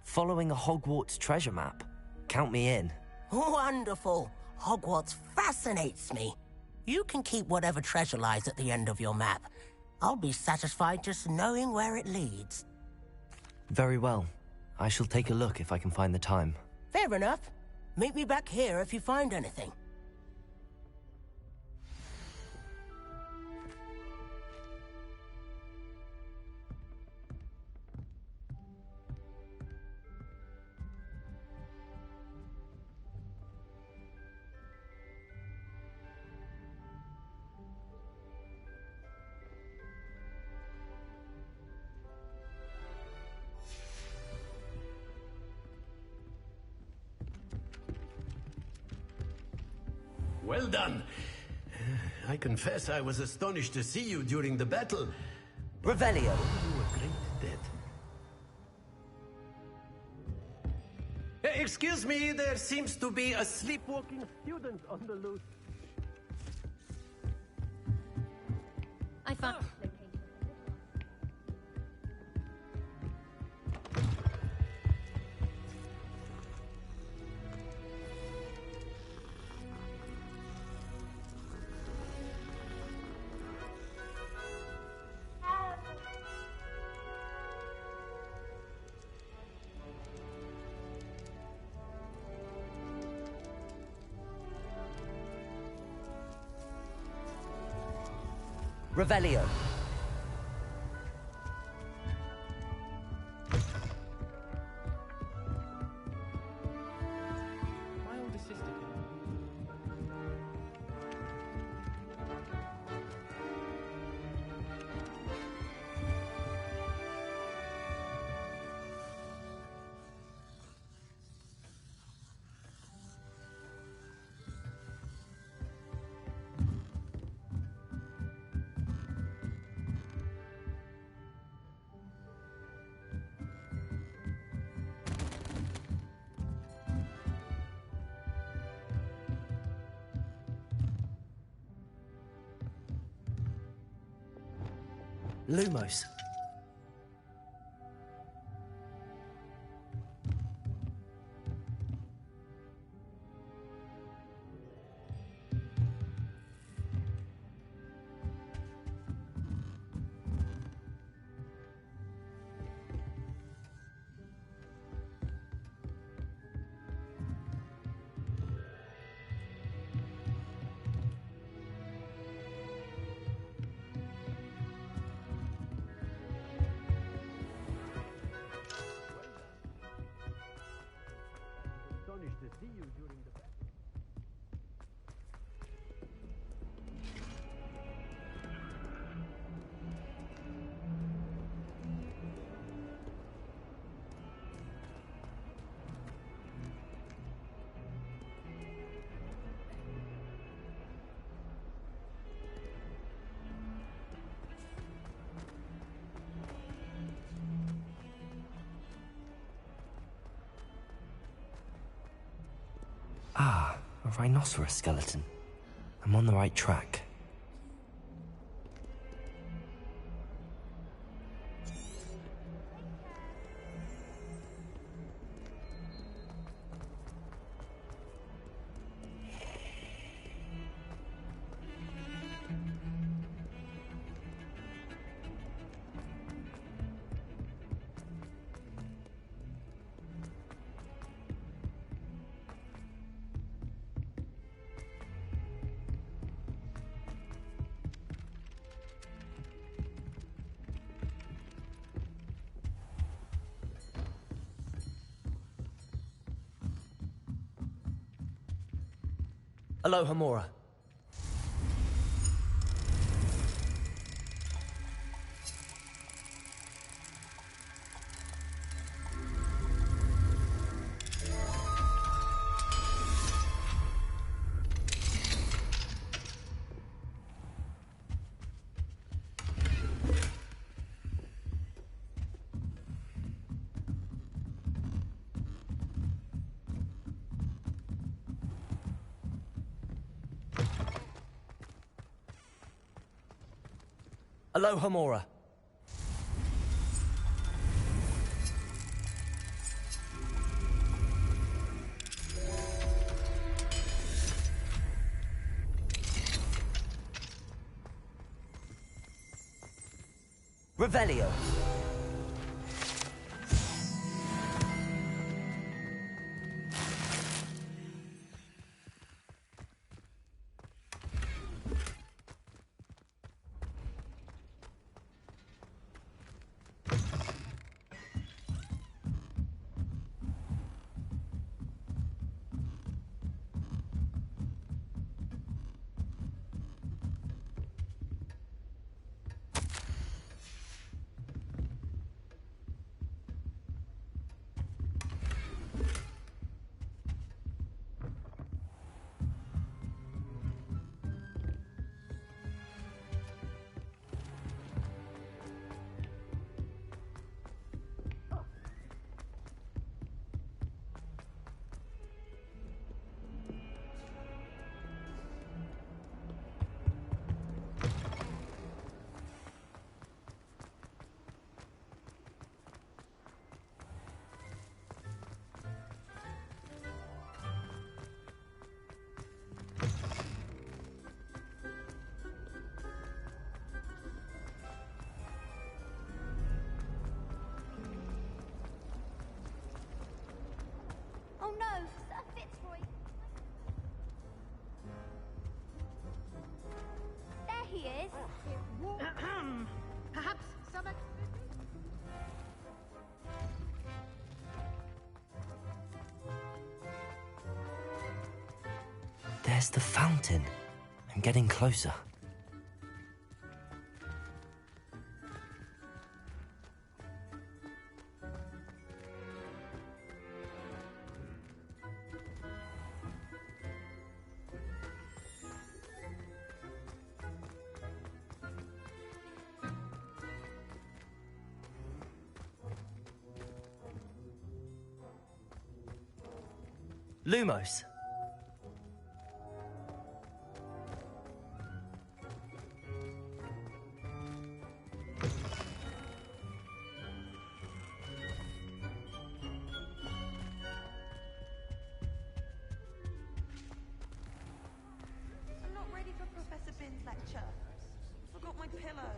Following a Hogwarts treasure map. Count me in. Wonderful. Hogwarts fascinates me. You can keep whatever treasure lies at the end of your map. I'll be satisfied just knowing where it leads. Very well. I shall take a look if I can find the time. Fair enough. Meet me back here if you find anything. Well done. I confess I was astonished to see you during the battle. Revelio. You were great dead. Excuse me, there seems to be a sleepwalking student on the loose. I found location. Revelio. My older sister. Lumos. Ah, a rhinoceros skeleton. I'm on the right track. Aloha Mora. Aloha Mora. Revelio. Oh no, Sir Fitzroy! There he is! Perhaps some There's the fountain. I'm getting closer. Lumos. pillow.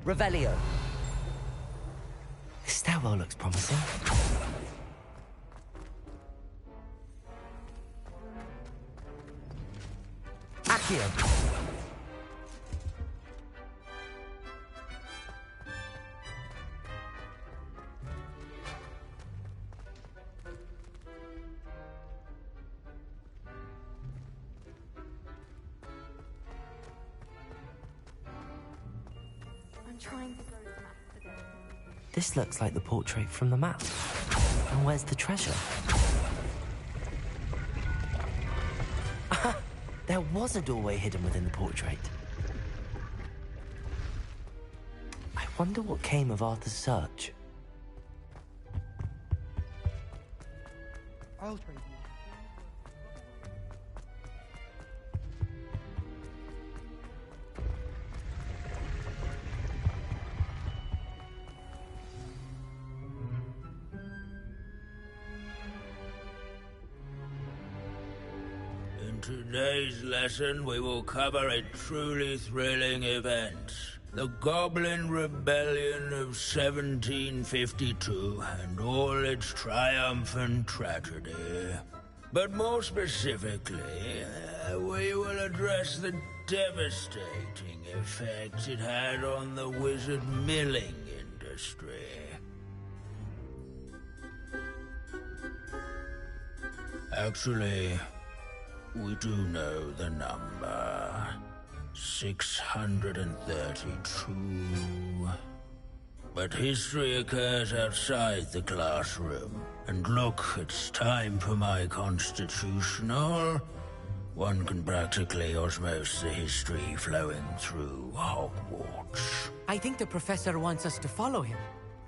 Revelio. This stairwell looks promising. Accio. I'm trying to go to the map again. This looks like the portrait from the map. And where's the treasure? There was a doorway hidden within the portrait. I wonder what came of Arthur's search. I'll trade you. In today's lesson, we will cover a truly thrilling event. The Goblin Rebellion of 1752 and all its triumphant tragedy. But more specifically, we will address the devastating effects it had on the wizard milling industry. Actually, we do know the number. 632. But history occurs outside the classroom. And look, it's time for my constitutional. One can practically osmose the history flowing through Hogwarts. I think the professor wants us to follow him.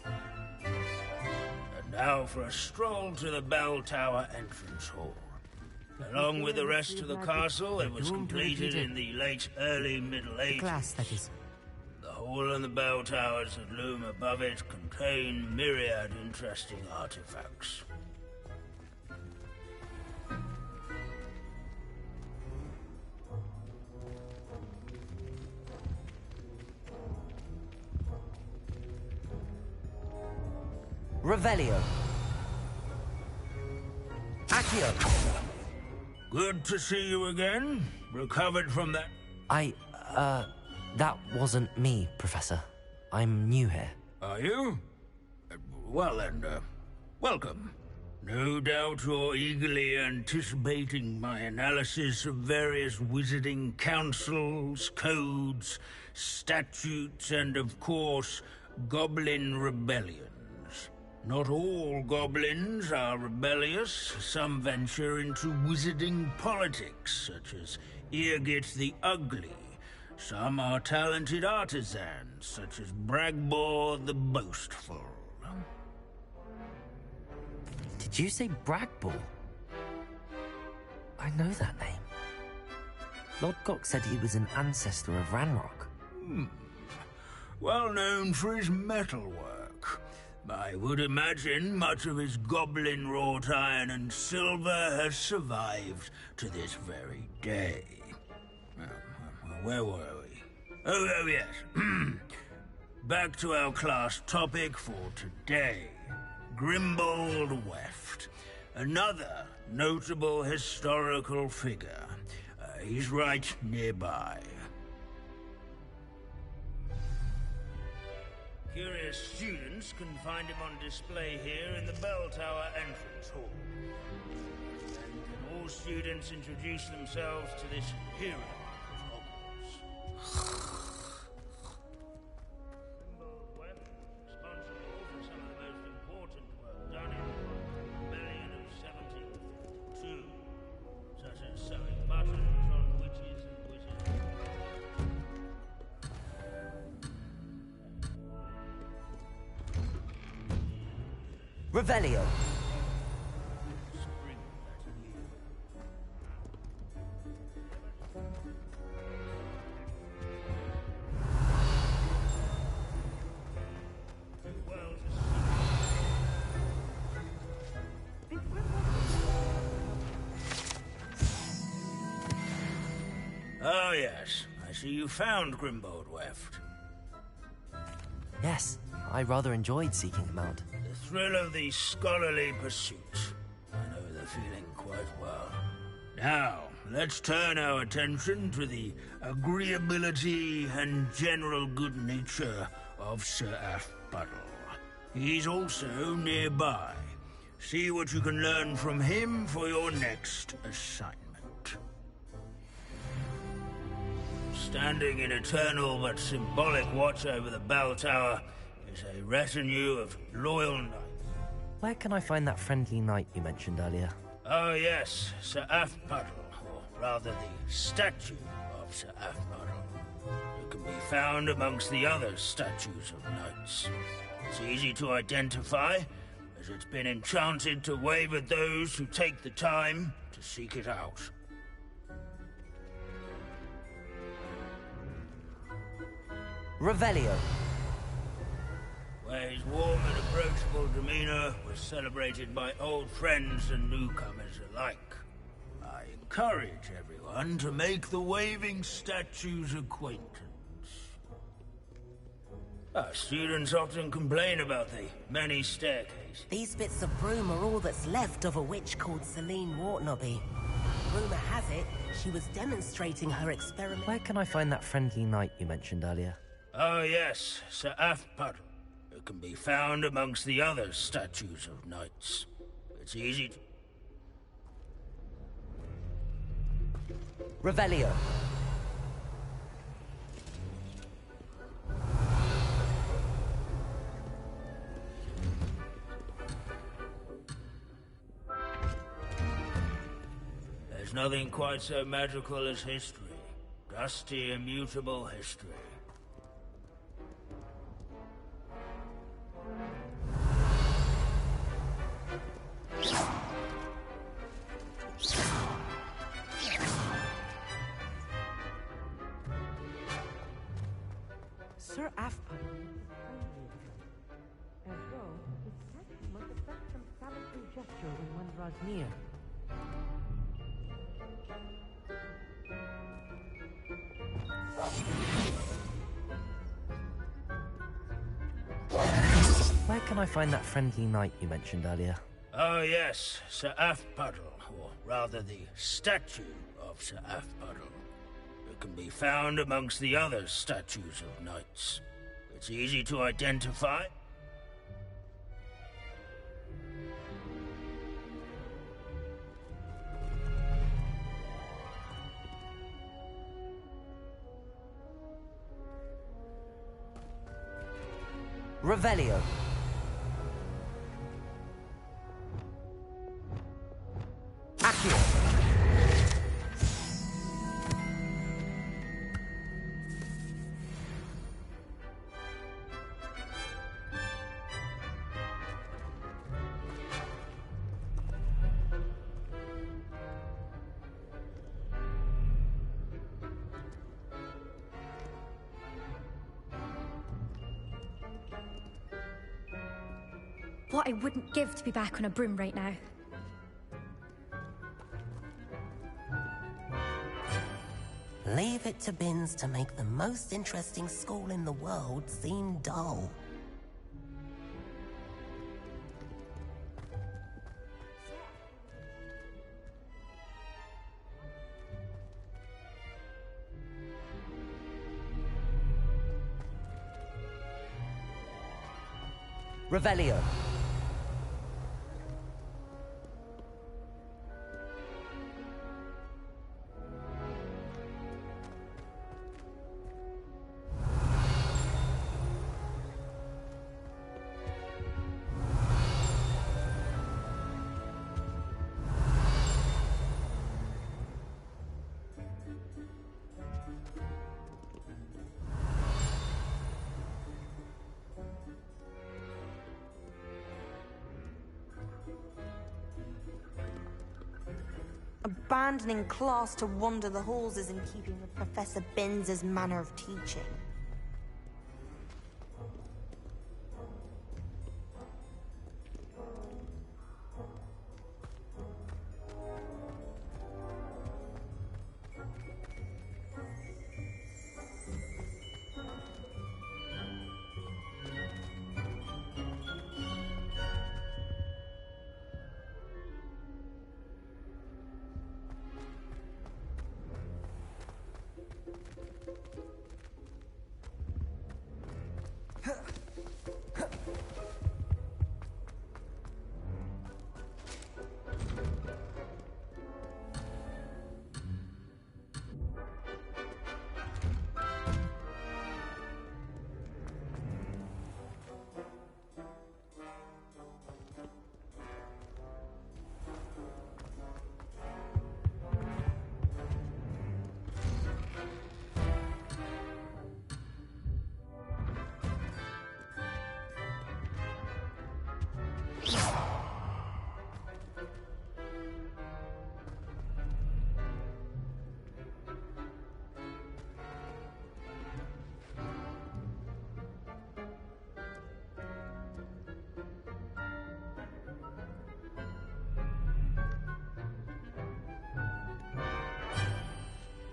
And now for a stroll to the bell tower entrance hall. Along with the rest of the castle, it was completed in the late early Middle Ages. Class, that is. The hall and the bell towers that loom above it contain myriad interesting artifacts. Revelio. Accio. Good to see you again. Recovered from that... That wasn't me, Professor. I'm new here. Are you? Well then, welcome. No doubt you're eagerly anticipating my analysis of various wizarding councils, codes, statutes, and of course, goblin rebellions. Not all goblins are rebellious. Some venture into wizarding politics, such as Eargit the Ugly. Some are talented artisans, such as Bragbor the Boastful. Did you say Bragbor? I know that name. Lord Gok said he was an ancestor of Ranrock. Well known for his metalwork. I would imagine much of his goblin wrought iron and silver has survived to this very day. Where were we? Oh yes. Back to our class topic for today. Grimbold Weft. Another notable historical figure. He's right nearby. Curious students can find him on display here in the bell tower entrance hall. And can all students introduce themselves to this hero of Hogwarts? Grimbold Weft, responsible for some of the most important work done in the rebellion of 1752, such as sewing buttons on witches and wizards. Revelio. Spring that year. Oh, yes. I see you found Grimbold Weft. Yes, I rather enjoyed seeking him out. The thrill of the scholarly pursuit. I know the feeling quite well. Now, let's turn our attention to the agreeability and general good nature of Sir Aphbuttle. He's also nearby. See what you can learn from him for your next assignment. Standing in eternal but symbolic watch over the bell tower is a retinue of loyal knights. Where can I find that friendly knight you mentioned earlier? Oh yes, Sir Aphbuttle, or rather the statue of Sir Aphbuttle. It can be found amongst the other statues of knights. It's easy to identify, as it's been enchanted to wave at those who take the time to seek it out. Revelio. Where his warm and approachable demeanor was celebrated by old friends and newcomers alike. I encourage everyone to make the waving statue's acquaintance. Our students often complain about the many staircases. These bits of broom are all that's left of a witch called Celine Wartnobby. Rumor has it, she was demonstrating her experiment. Where can I find that friendly knight you mentioned earlier? Oh yes, Sir Aphbuttle. It can be found amongst the other statues of knights. It's easy to... Revelio. There's nothing quite so magical as history. Dusty, immutable history. Sir Aphbuttle. As though his statue must affect some salutary gesture when one draws near. Where can I find that friendly knight you mentioned earlier? Oh yes, Sir Aphbuttle, or rather the statue of Sir Aphbuttle. It can be found amongst the other statues of knights. It's easy to identify. Revelio. Accio. What I wouldn't give to be back on a broom right now. Leave it to Binns to make the most interesting school in the world seem dull. Revelio. Abandoning class to wander the halls is in keeping with Professor Binns' manner of teaching.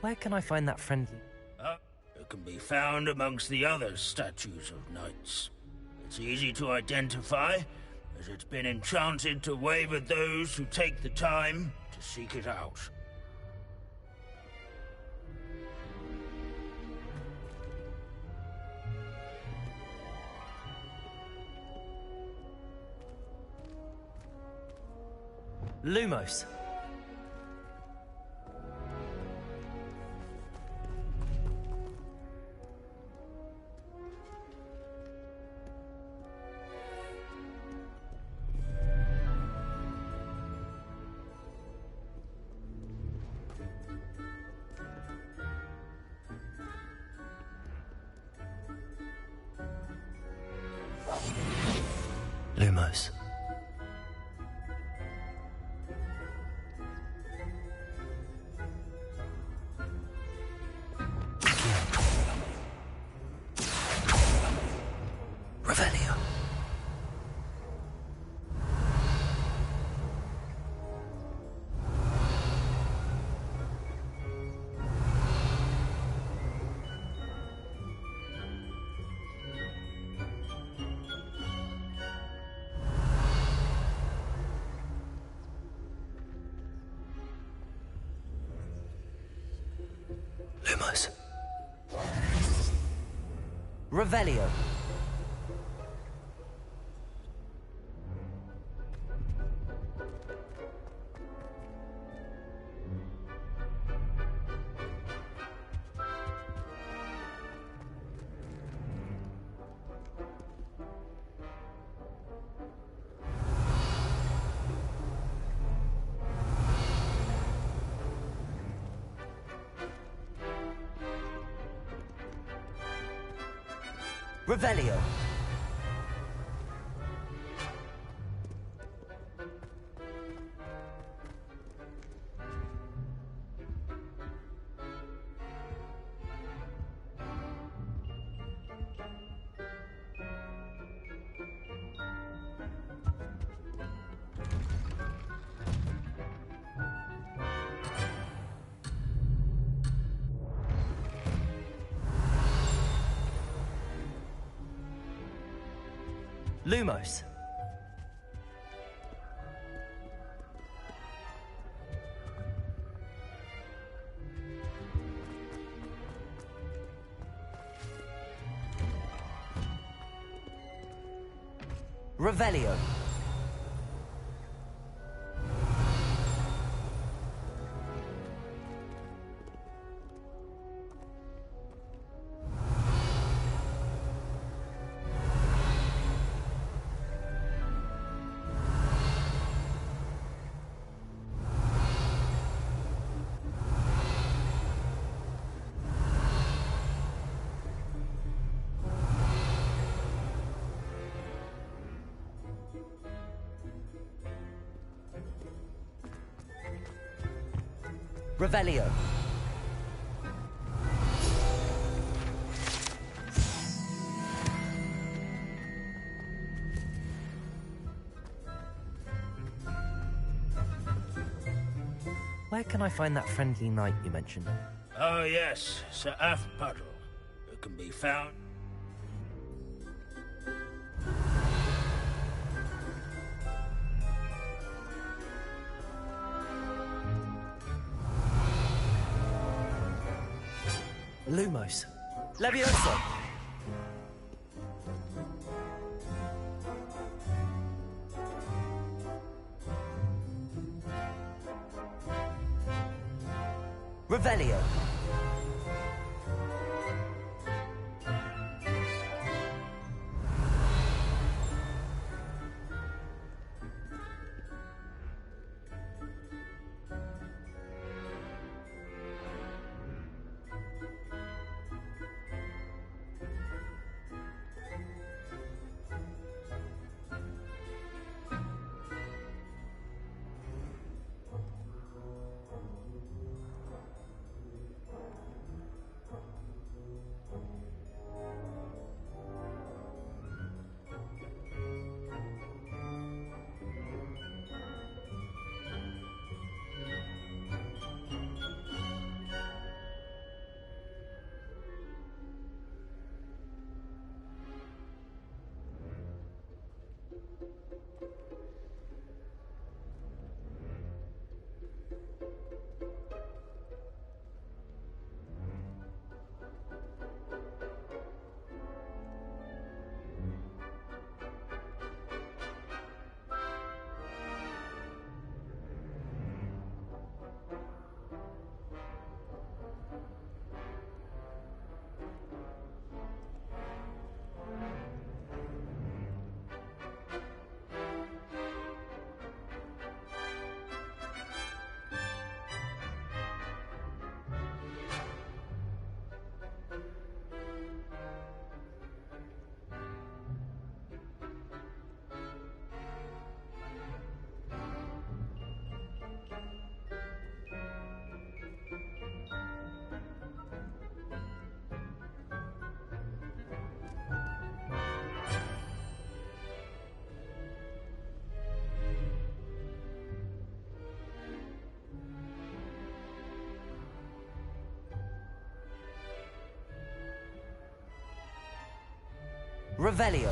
Where can I find that friendly? It can be found amongst the other statues of knights. It's easy to identify, as it's been enchanted to wave at those who take the time to seek it out. Lumos. Lumos. Revelio. Lumos. Revelio. Revelio. Lumos. Revelio. Revelio. Where can I find that friendly knight you mentioned? Oh yes, Sir Puddle. It can be found. Lumos. Levioso. Revelio. Revelio.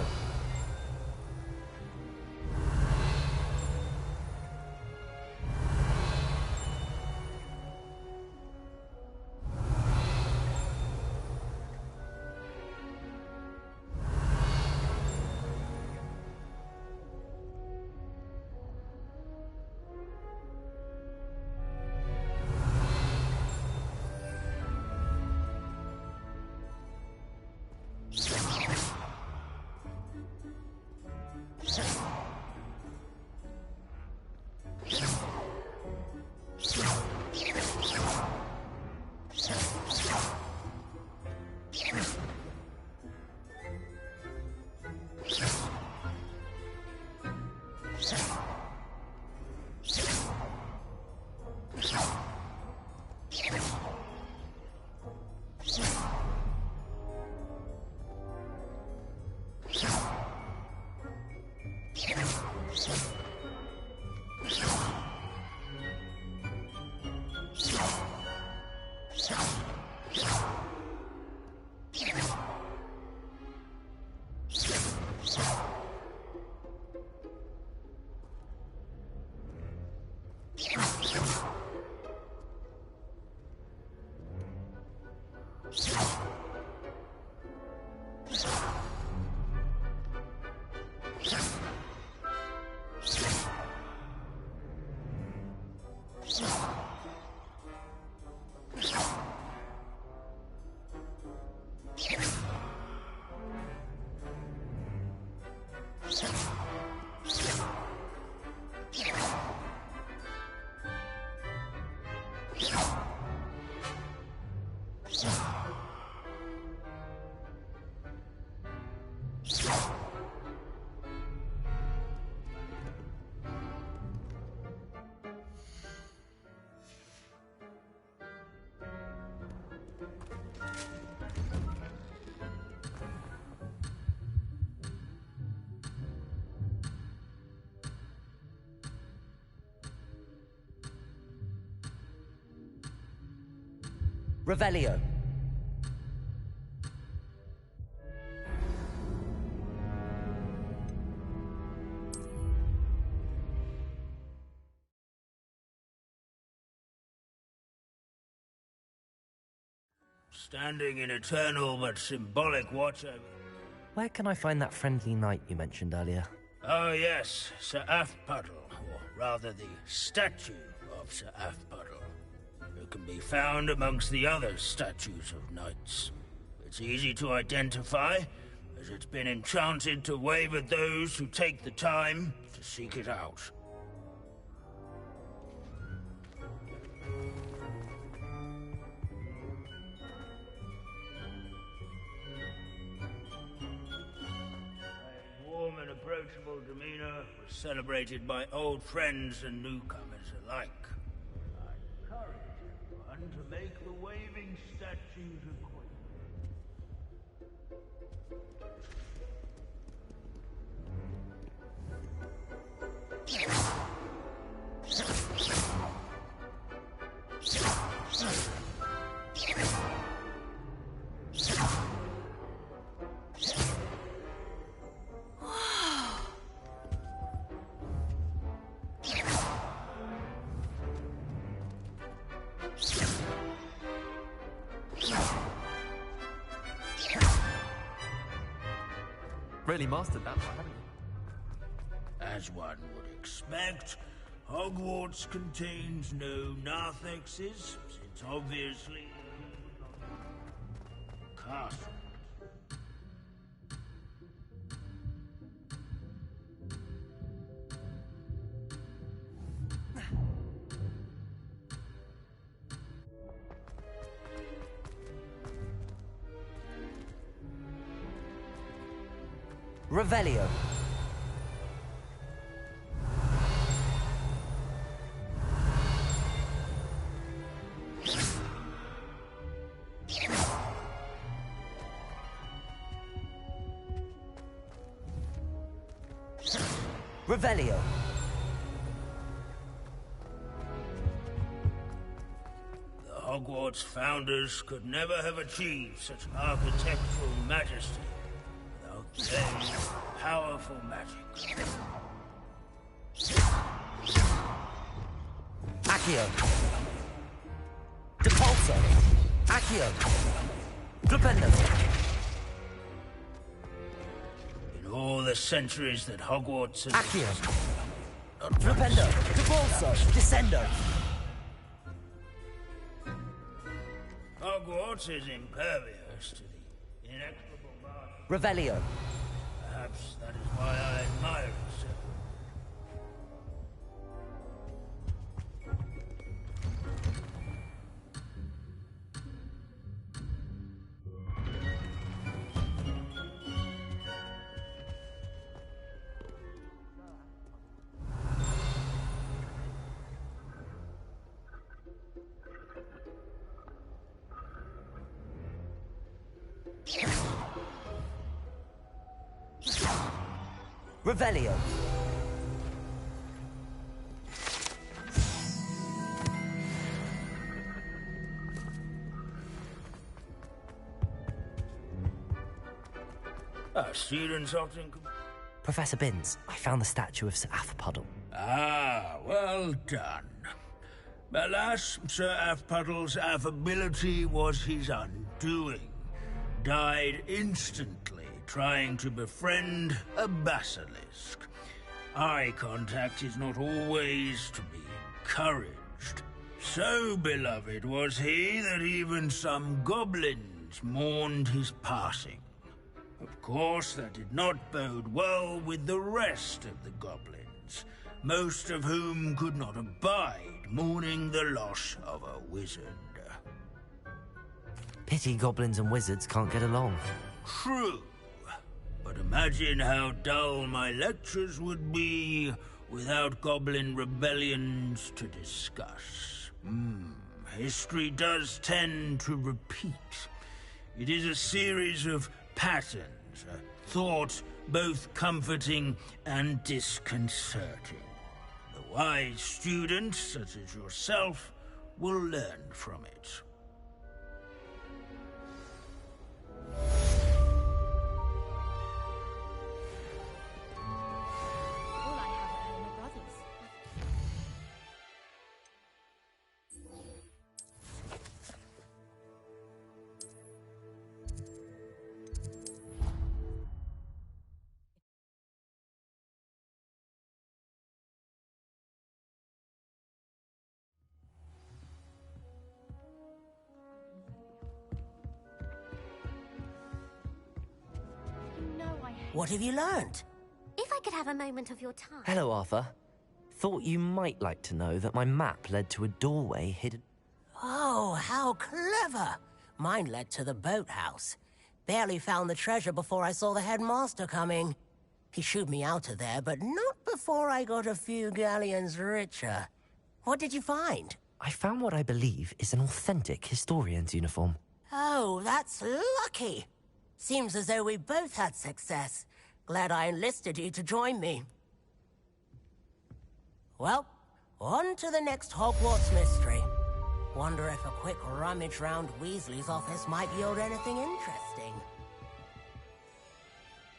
Revelio. standing in eternal but symbolic watch over... Where can I find that friendly knight you mentioned earlier? Oh yes, Sir Afpuddle, or rather the statue of Sir Afpuddle, who can be found amongst the other statues of knights. It's easy to identify, as it's been enchanted to wave at those who take the time to seek it out. Warm and approachable demeanor was celebrated by old friends and newcomers alike. I encourage everyone to make the waving statues acquainted. Really mastered that one, haven't you? As one would expect, Hogwarts contains no narthexes, since obviously... castle. Revelio. Revelio. The Hogwarts founders could never have achieved such architectural majesty without playing powerful magic. Accio. Depulso. Accio. Flipendo. In all the centuries that Hogwarts has... Accio. Flipendo. Depulso. Descendo. Hogwarts is impervious to the inexorable march. Revelio. Perhaps that is why I admire it so. Revelio. Students often... Professor Binns, I found the statue of Sir Afpuddle. Ah, well done. Alas, Sir Afpuddle's affability was his undoing. Died instantly trying to befriend a basilisk. Eye contact is not always to be encouraged. So beloved was he that even some goblins mourned his passing. Of course, that did not bode well with the rest of the goblins, most of whom could not abide mourning the loss of a wizard. Pity goblins and wizards can't get along. True. But imagine how dull my lectures would be without goblin rebellions to discuss. History does tend to repeat. It is a series of patterns, a thought both comforting and disconcerting. The wise student, such as yourself, will learn from it. All I have at home are brothers. What have you learned? If I could have a moment of your time. Hello, Arthur. Thought you might like to know that my map led to a doorway hidden... Oh, how clever! Mine led to the boathouse. Barely found the treasure before I saw the headmaster coming. He shooed me out of there, but not before I got a few galleons richer. What did you find? I found what I believe is an authentic historian's uniform. Oh, that's lucky. Seems as though we both had success. Glad I enlisted you to join me. Well, on to the next Hogwarts mystery. Wonder if a quick rummage round Weasley's office might yield anything interesting.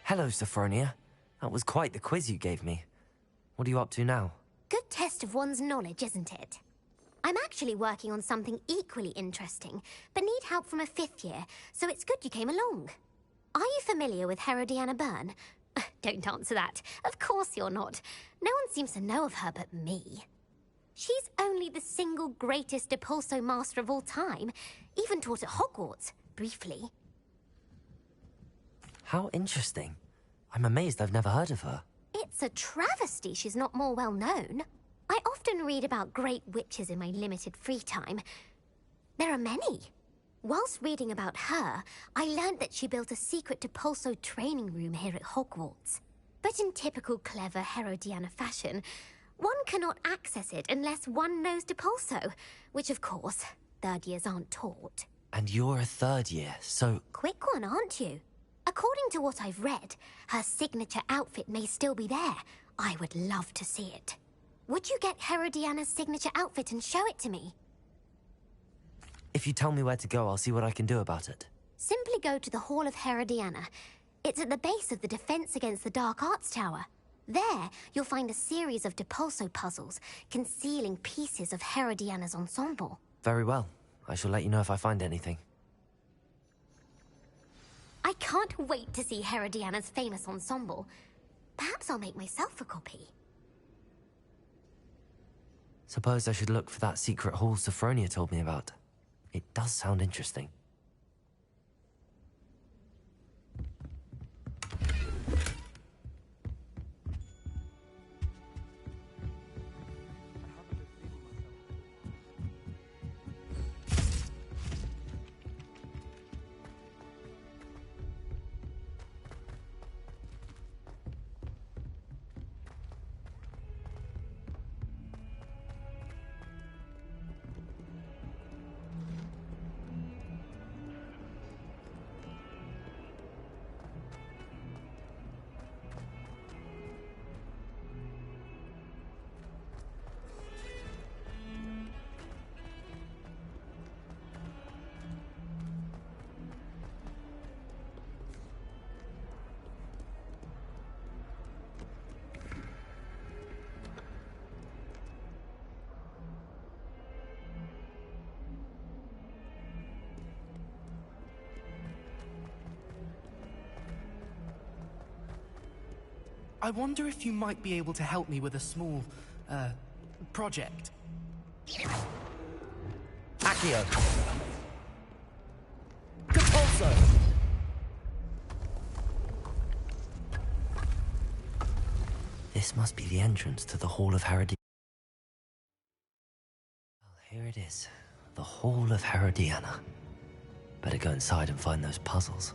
Hello, Sophronia. That was quite the quiz you gave me. What are you up to now? Good test of one's knowledge, isn't it? I'm actually working on something equally interesting, but need help from a 5th year, so it's good you came along. Are you familiar with Herodiana Byrne? Don't answer that. Of course you're not. No one seems to know of her but me. She's only the single greatest Depulso master of all time. Even taught at Hogwarts, briefly. How interesting. I'm amazed I've never heard of her. It's a travesty she's not more well known. I often read about great witches in my limited free time. There are many. Whilst reading about her, I learned that she built a secret Depulso training room here at Hogwarts. But in typical clever Herodiana fashion, one cannot access it unless one knows Depulso, which of course, 3rd years aren't taught. And you're a 3rd year, so... Quick one, aren't you? According to what I've read, her signature outfit may still be there. I would love to see it. Would you get Herodiana's signature outfit and show it to me? If you tell me where to go, I'll see what I can do about it. Simply go to the Hall of Herodiana. It's at the base of the Defense Against the Dark Arts Tower. There, you'll find a series of Depulso puzzles concealing pieces of Herodiana's ensemble. Very well. I shall let you know if I find anything. I can't wait to see Herodiana's famous ensemble. Perhaps I'll make myself a copy. Suppose I should look for that secret hall Sophronia told me about. It does sound interesting. I wonder if you might be able to help me with a small, project. Accio! Depulso! This must be the entrance to the Hall of Herodiana. Well, here it is. The Hall of Herodiana. Better go inside and find those puzzles.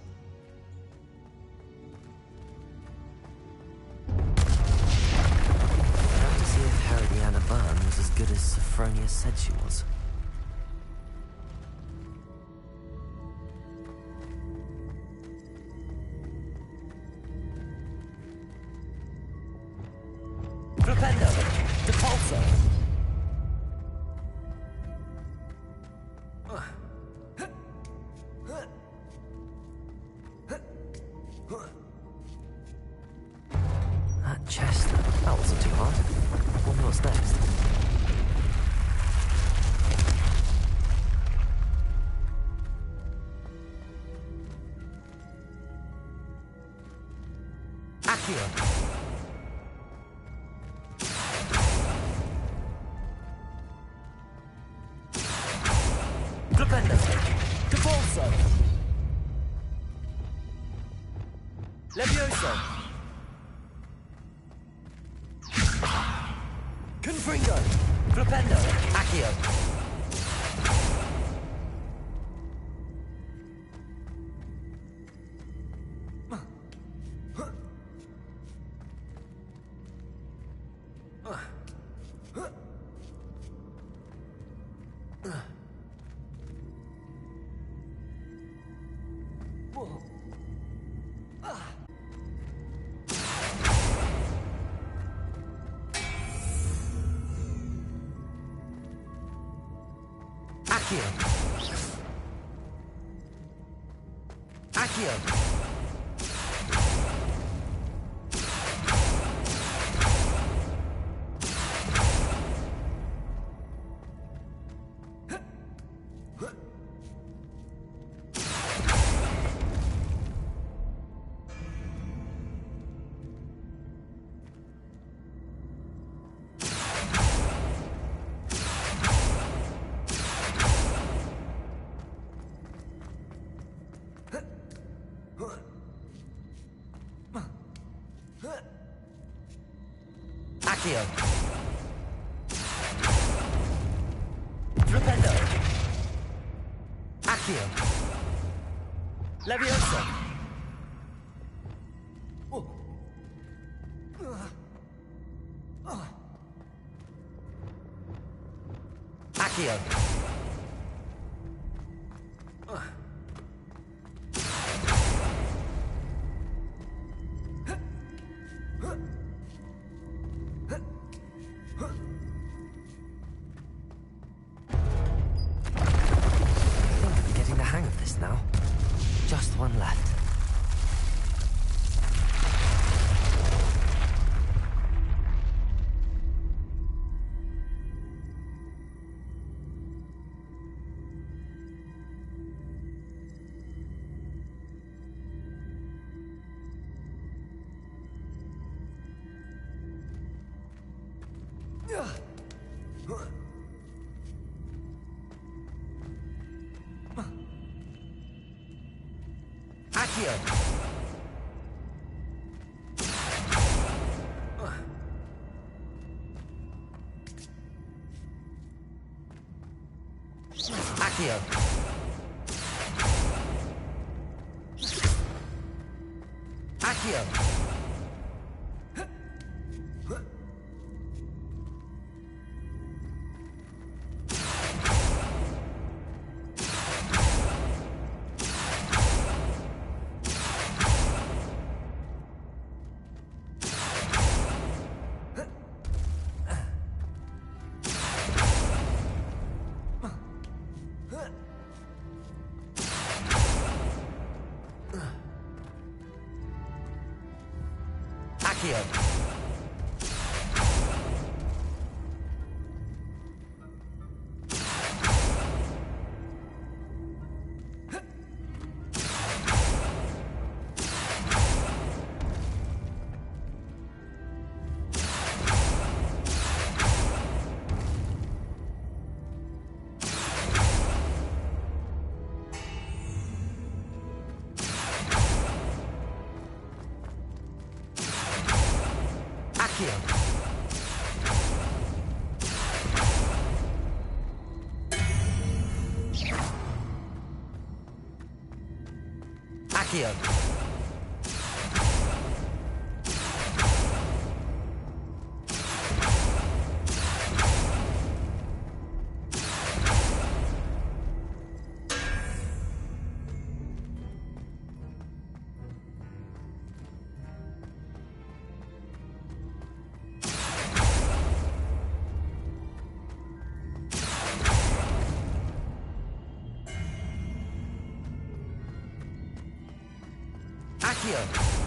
Herodiana Byrne was as good as Sophronia said she was. Flipendo! Depulso! That chest, that wasn't too hard. Wonder what's next. Accio! Flipendo! Depulso! Levioso! Confringo! Flipendo! Accio! Accio! Accio! Accio! Flipendo! Accio! Levioso! Accio! Getting the hang of this now. Just one left. Accio! Accio! Accio! Accio! Accio! Accio! Accio!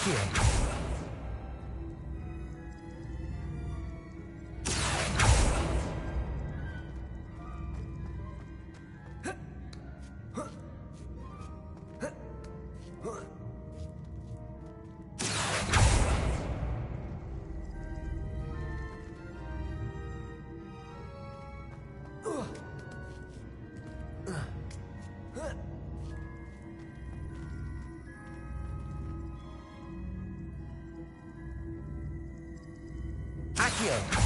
Accio. Accio.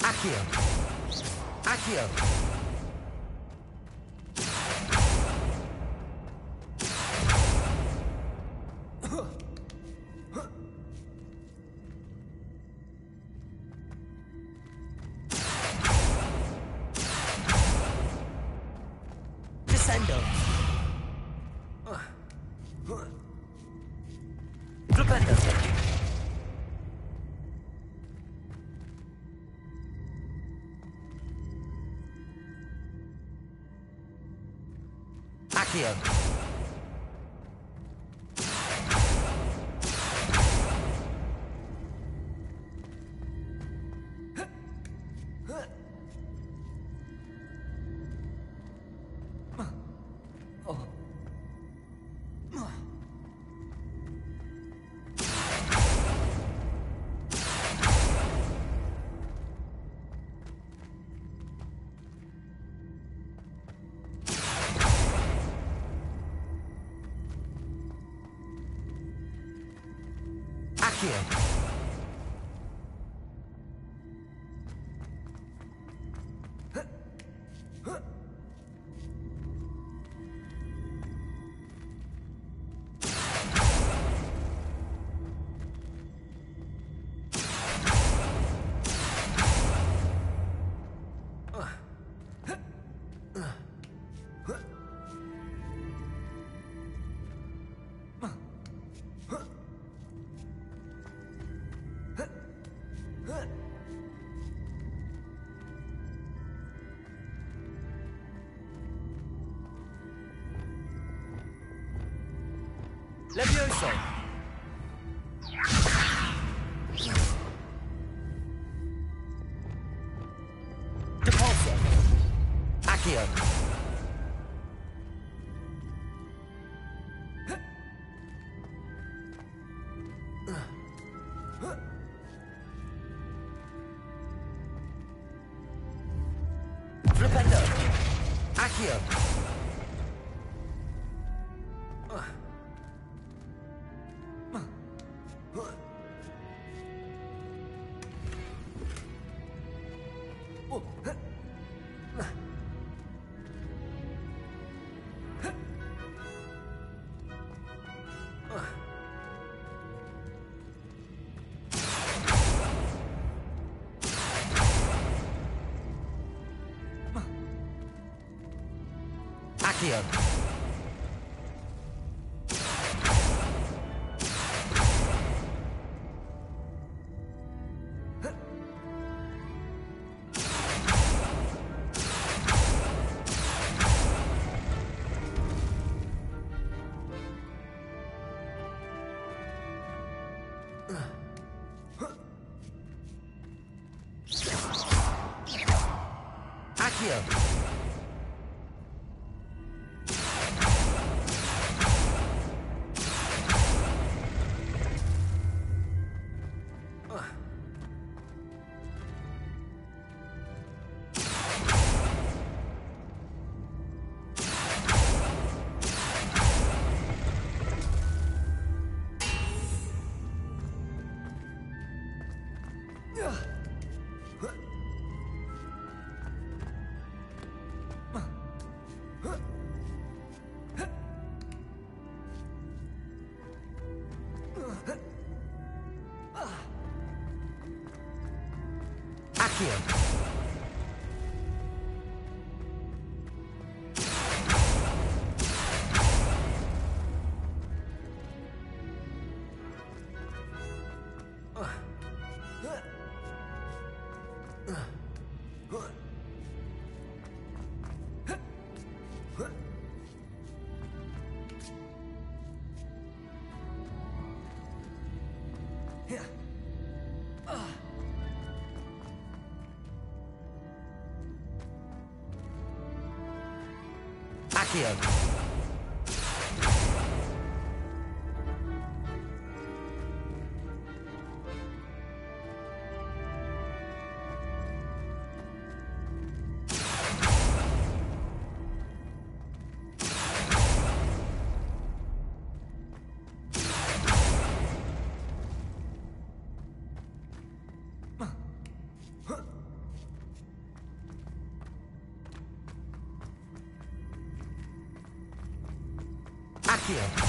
Accio. Accio. Descendo. Flipendo. Accio. Accio. Levioso. Depulso. Accio. Flipendo. Accio. Accio. Accio. Accio. Accio. Accio.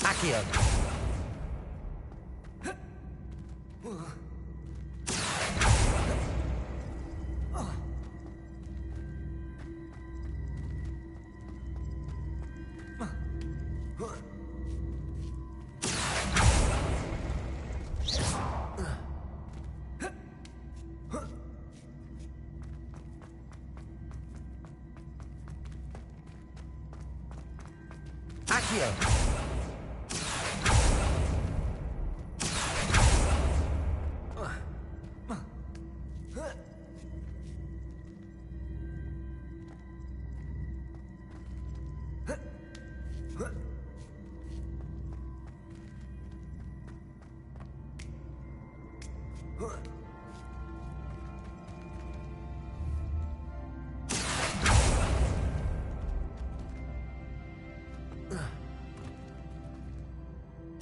Accio. Accio. Accio.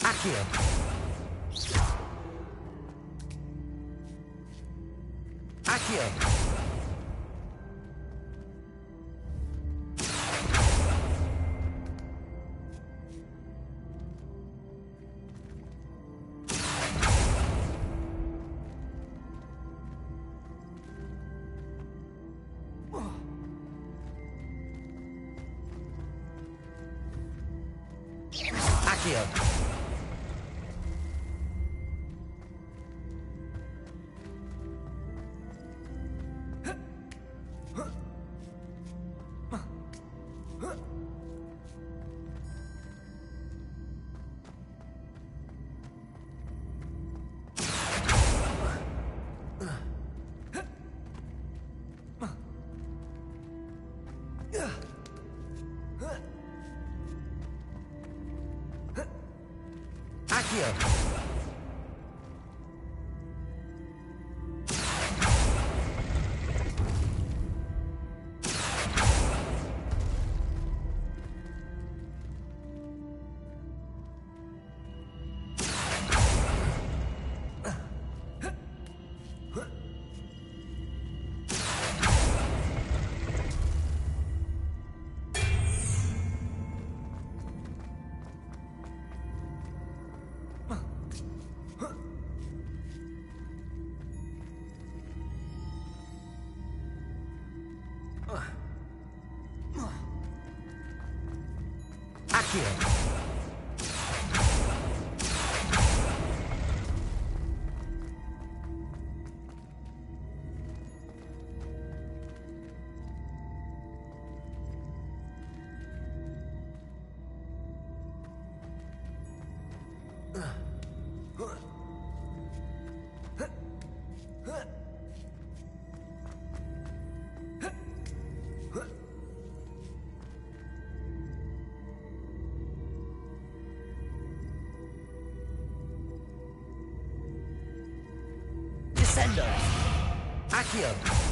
Accio. Accio. Accio. Accio. Accio. Descendo. Accio.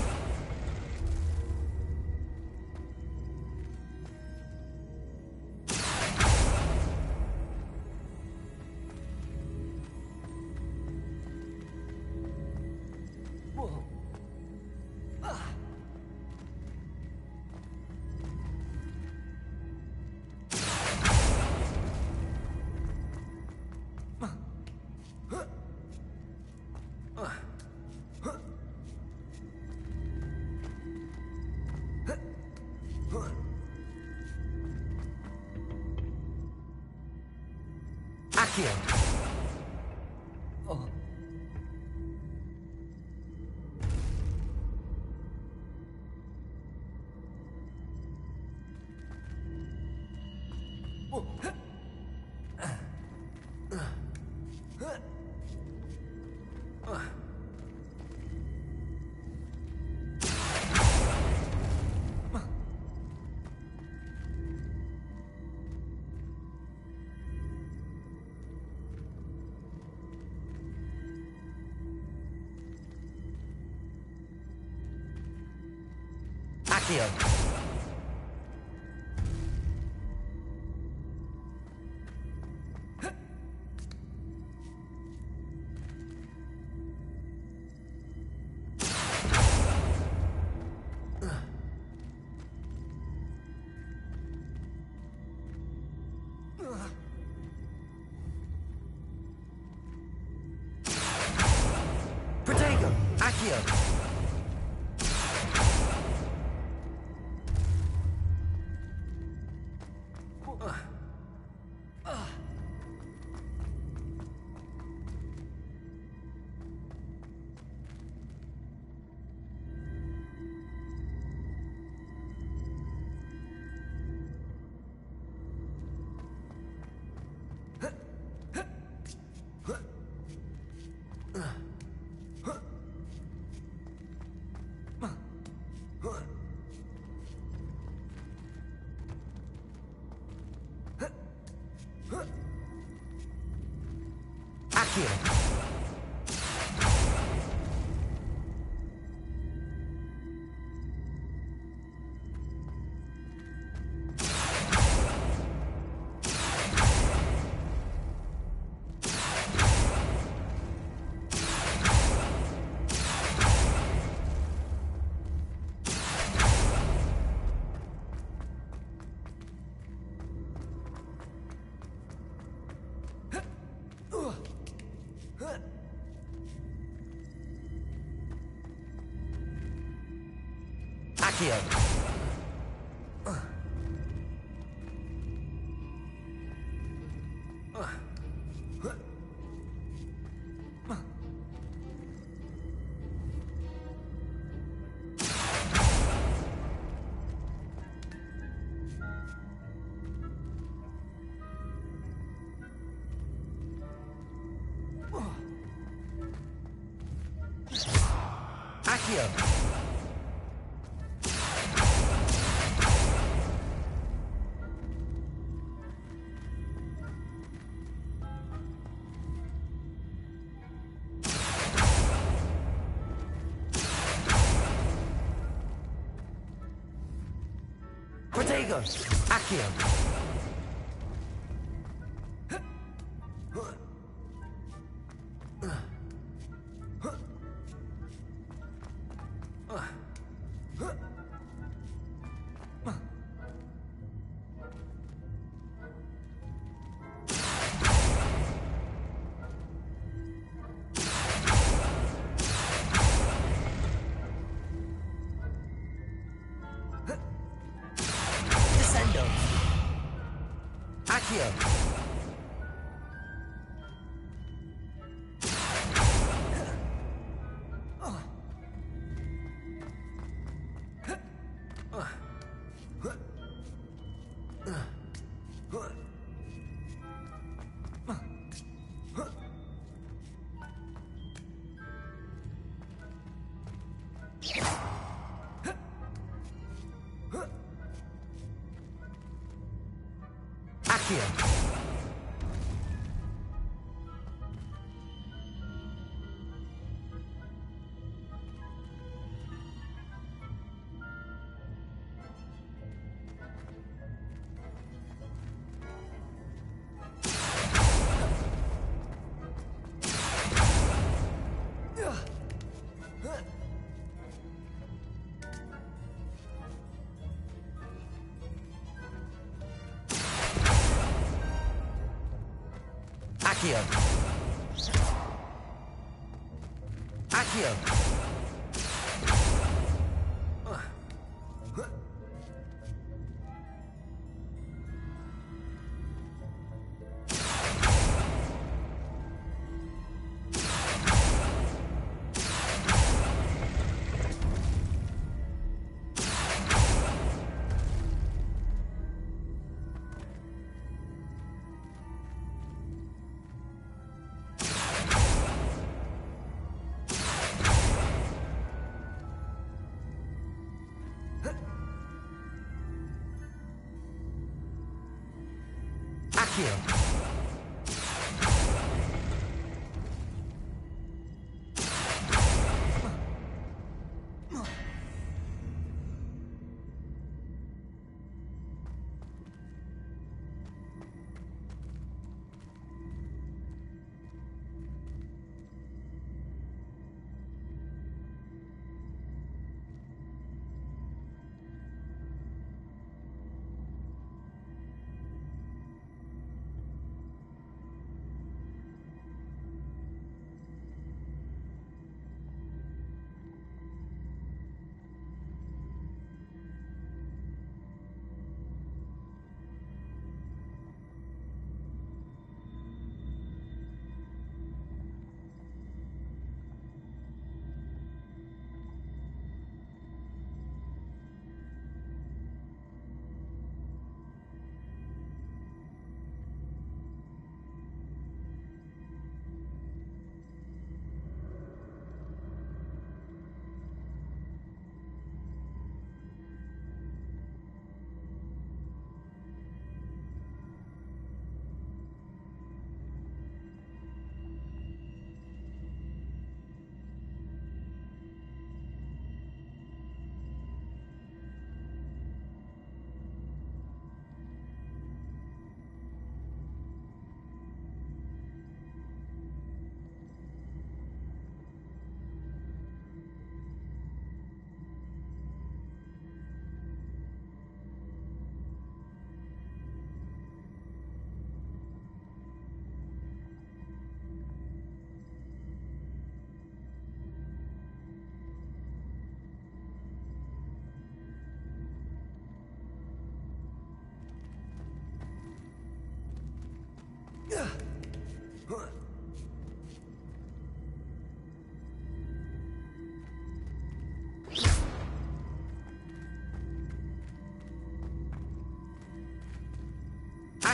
Accio. Oh. Accio. Protego. Accio. Accio. Accio. Accio. Protego. Accio. Descendo. Accio. Accio.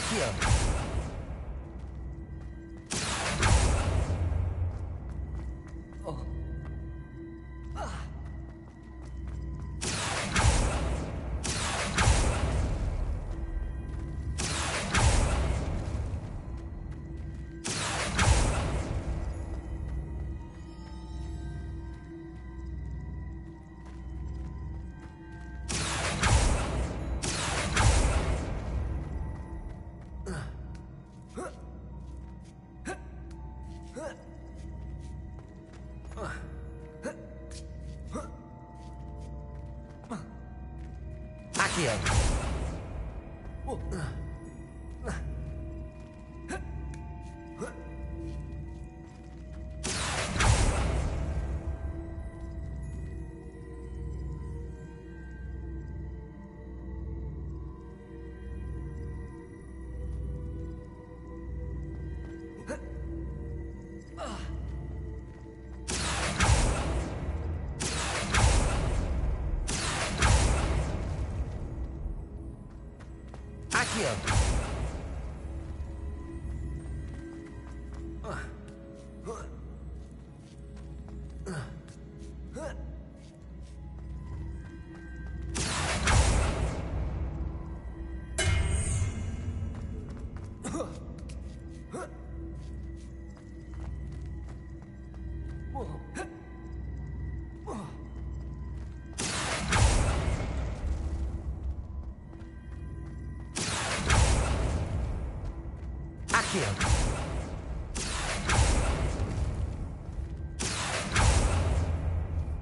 Accio.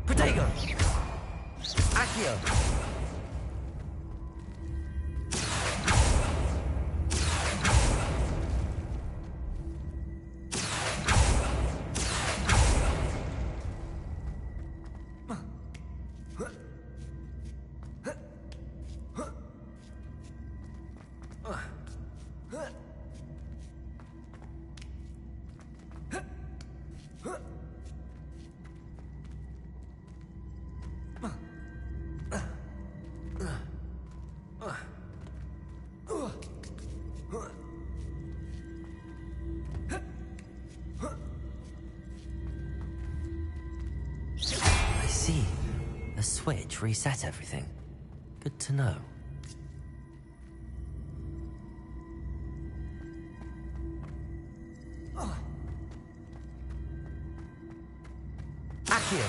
Protego! Accio! switch reset everything. Good to know. Accio!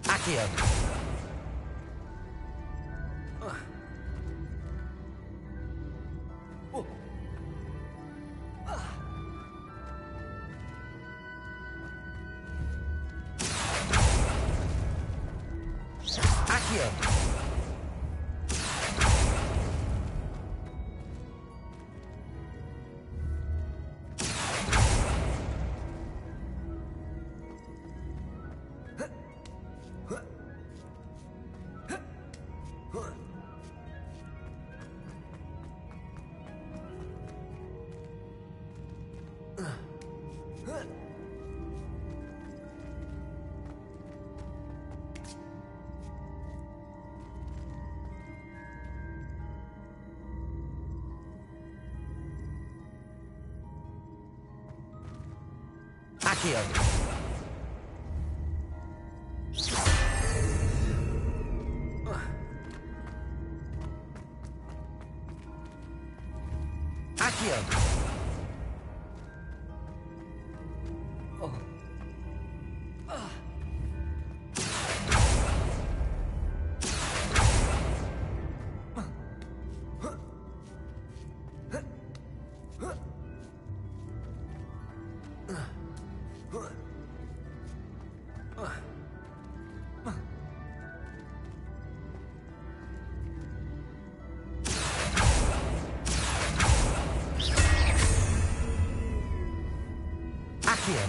Accio! Accio! Accio! Accio! Accio!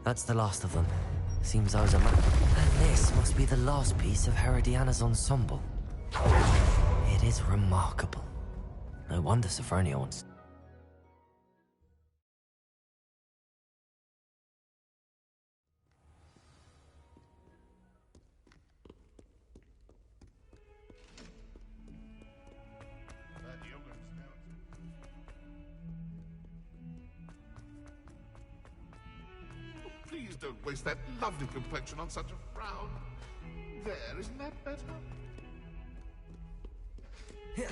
That's the last of them. Seems I was a man. And this must be the last piece of Herodiana's ensemble. It is remarkable. No wonder Sophronia wants... Please don't waste that lovely complexion on such a frown. There, isn't that better? Here.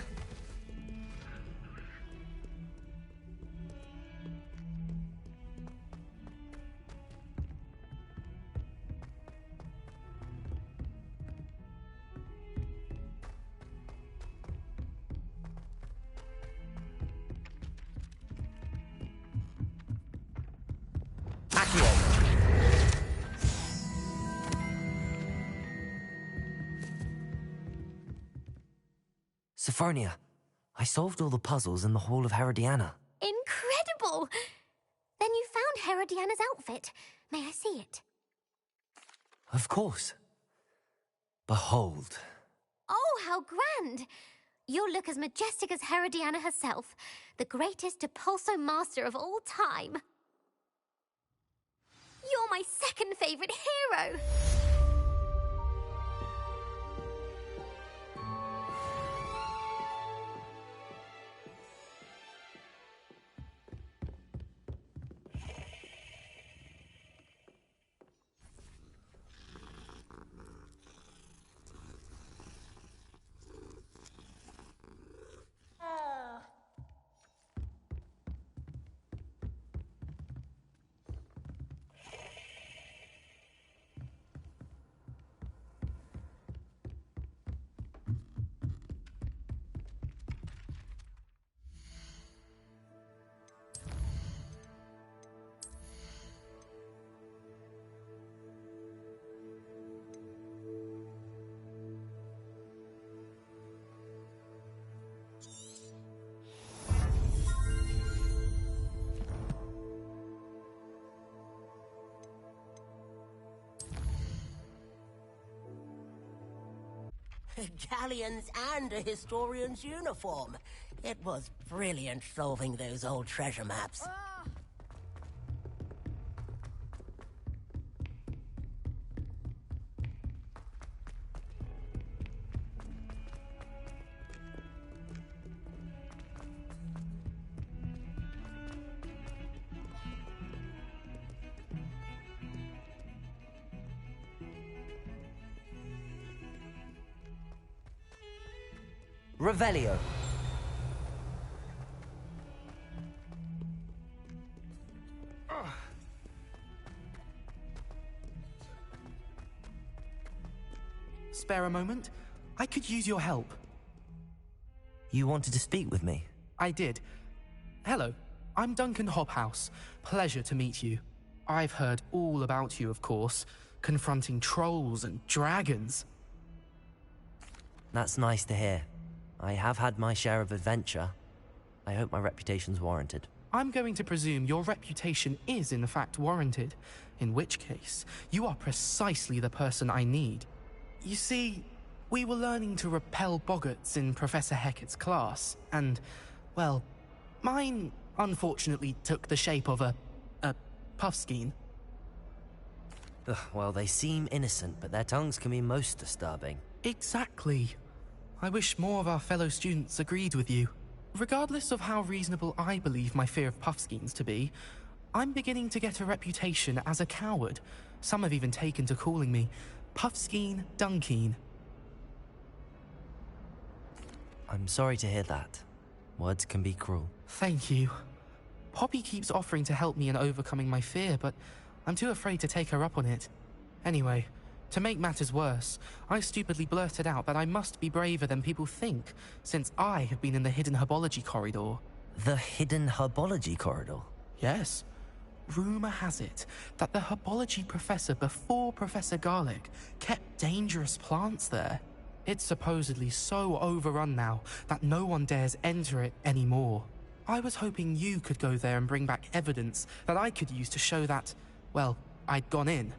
Accio! Sophronia, I solved all the puzzles in the Hall of Herodiana. Incredible! Then you found Herodiana's outfit. May I see it? Of course. Behold. Oh, how grand! You'll look as majestic as Herodiana herself, the greatest Depulso master of all time. You're my second favorite hero! Galleons and a historian's uniform. It was brilliant solving those old treasure maps. Revelio. Spare a moment? I could use your help. You wanted to speak with me? I did. Hello, I'm Duncan Hobhouse. Pleasure to meet you. I've heard all about you, of course, confronting trolls and dragons. That's nice to hear. I have had my share of adventure. I hope my reputation's warranted. I'm going to presume your reputation is in fact warranted, in which case, you are precisely the person I need. You see, we were learning to repel boggarts in Professor Hecat's class, and, well, mine unfortunately took the shape of a puffskein. Well, they seem innocent, but their tongues can be most disturbing. Exactly. I wish more of our fellow students agreed with you. Regardless of how reasonable I believe my fear of puffskeins to be, I'm beginning to get a reputation as a coward. Some have even taken to calling me Puffskeen Dunkeen. I'm sorry to hear that. Words can be cruel. Thank you. Poppy keeps offering to help me in overcoming my fear, but I'm too afraid to take her up on it. Anyway, to make matters worse, I stupidly blurted out that I must be braver than people think, since I have been in the hidden herbology corridor. The hidden herbology corridor? Yes. Rumor has it that the herbology professor before Professor Garlic kept dangerous plants there. It's supposedly so overrun now that no one dares enter it anymore. I was hoping you could go there and bring back evidence that I could use to show that, well, I'd gone in.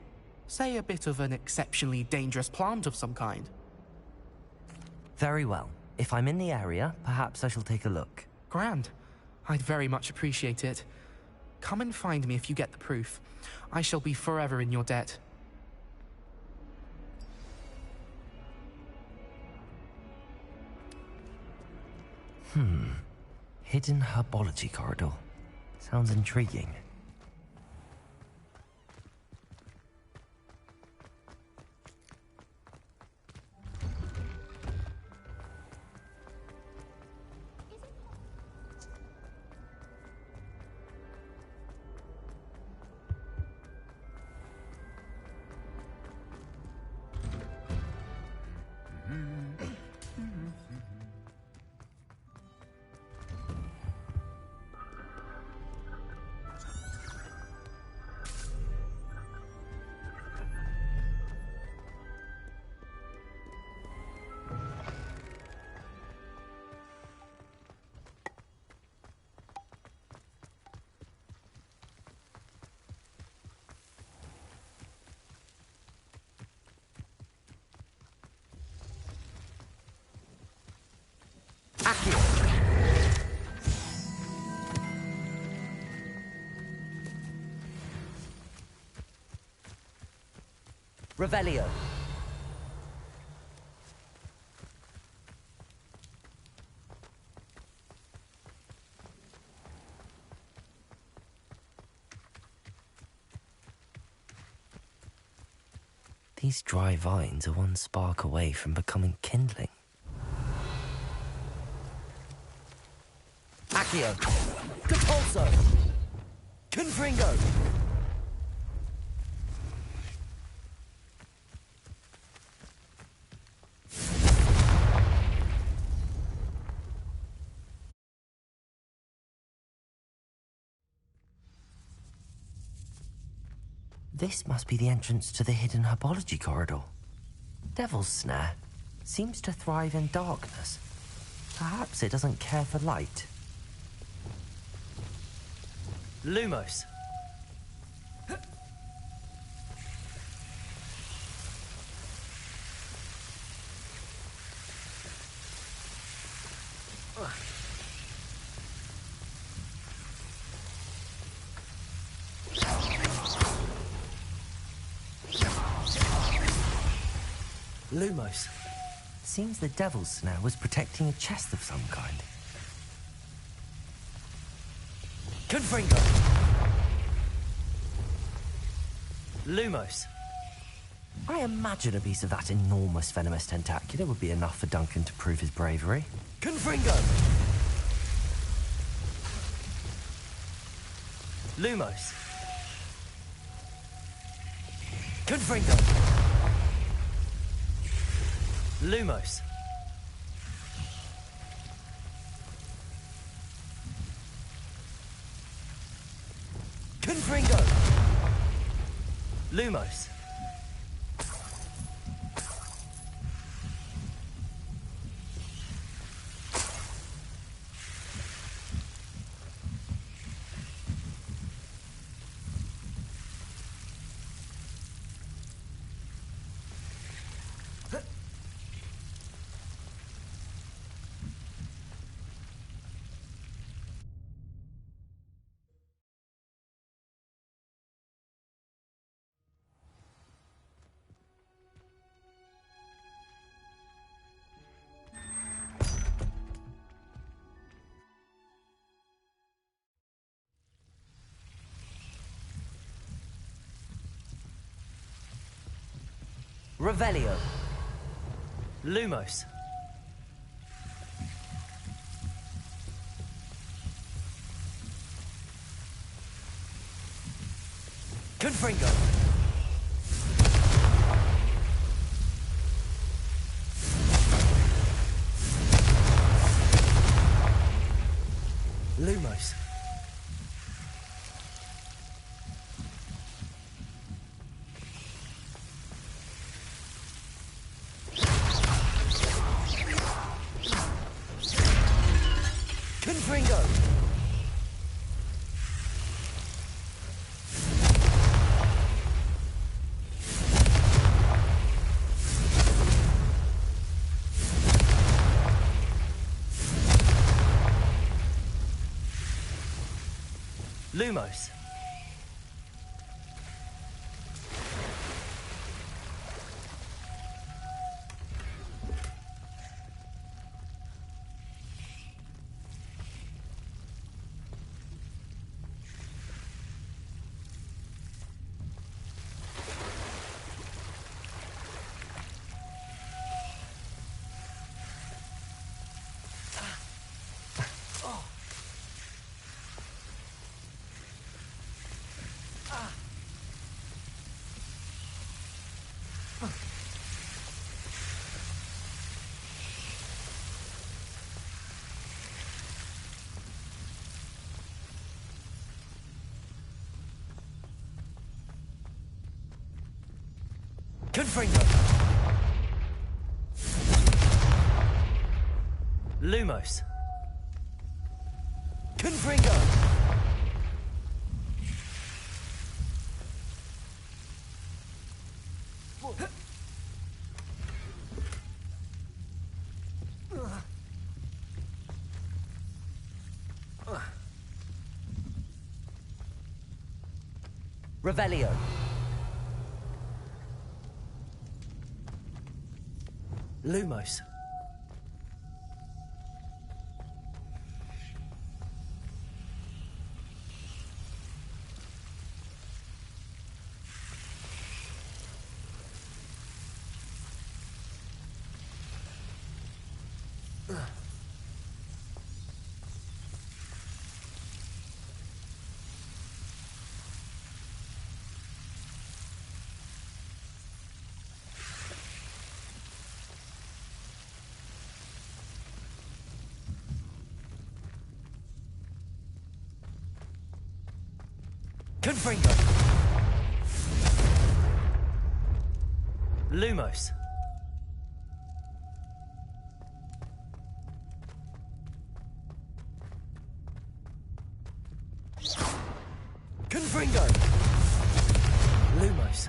Say a bit of an exceptionally dangerous plant of some kind. Very well. If I'm in the area, perhaps I shall take a look. Grand. I'd very much appreciate it. Come and find me if you get the proof. I shall be forever in your debt. Hidden herbology corridor. Sounds intriguing. Revelio. These dry vines are one spark away from becoming kindling. Accio. Capulso. Confringo. This must be the entrance to the hidden herbology corridor. Devil's Snare seems to thrive in darkness. Perhaps it doesn't care for light. Lumos. Lumos. Seems the Devil's Snare was protecting a chest of some kind. Confringo. Lumos. I imagine a piece of that enormous venomous tentacula would be enough for Duncan to prove his bravery. Confringo. Lumos. Confringo. Lumos. Confringo. Lumos. Revelio. Lumos. Confringo. Lumos. Confringo. Lumos. Confringo. Lumos. Confringo. Revelio. Lumos. Confringo. Lumos. Confringo. Lumos.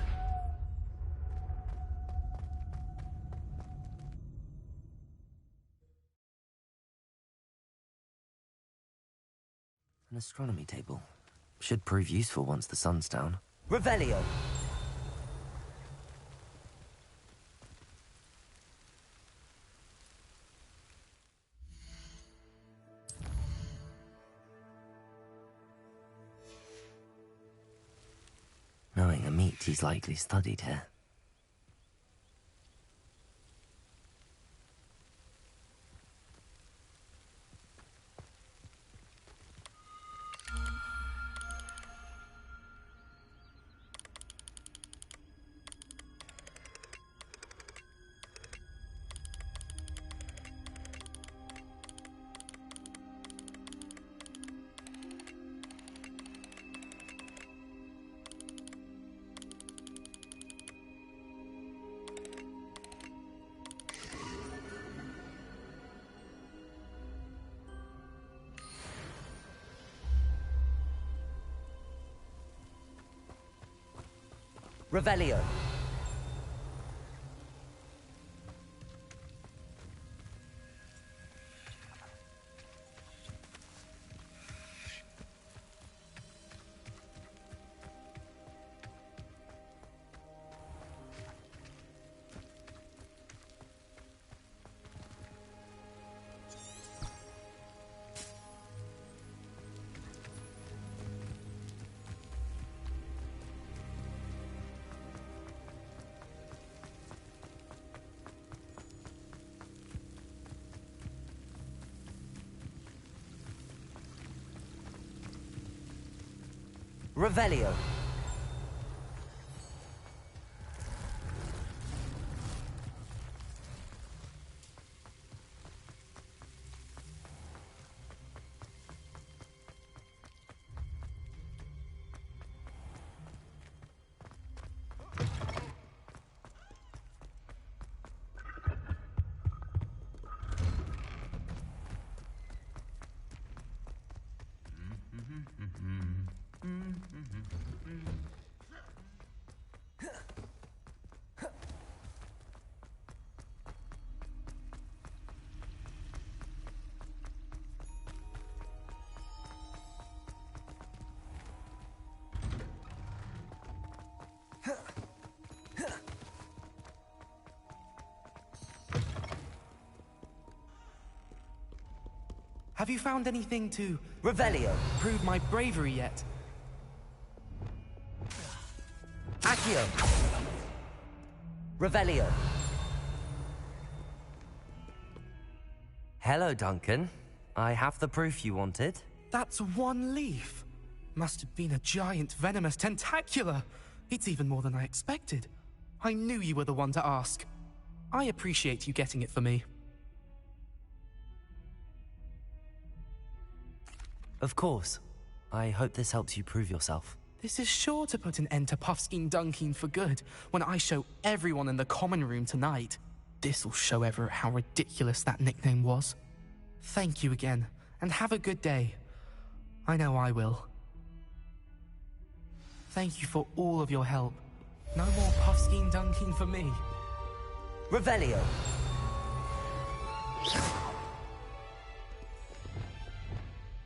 An astronomy table. Should prove useful once the sun's down. Revelio! Knowing a meat, he's likely studied here. Revelio. Revelio. Have you found anything to Revelio. prove my bravery yet? Accio. Revelio. Hello, Duncan. I have the proof you wanted. That's one leaf. Must have been a giant venomous tentacula. It's even more than I expected. I knew you were the one to ask. I appreciate you getting it for me. Of course. I hope this helps you prove yourself. This is sure to put an end to Puffskein Dunkeen for good when I show everyone in the common room tonight. This'll show Everett how ridiculous that nickname was. Thank you again, and have a good day. I know I will. Thank you for all of your help. No more Puffskein Dunkeen for me. Revelio.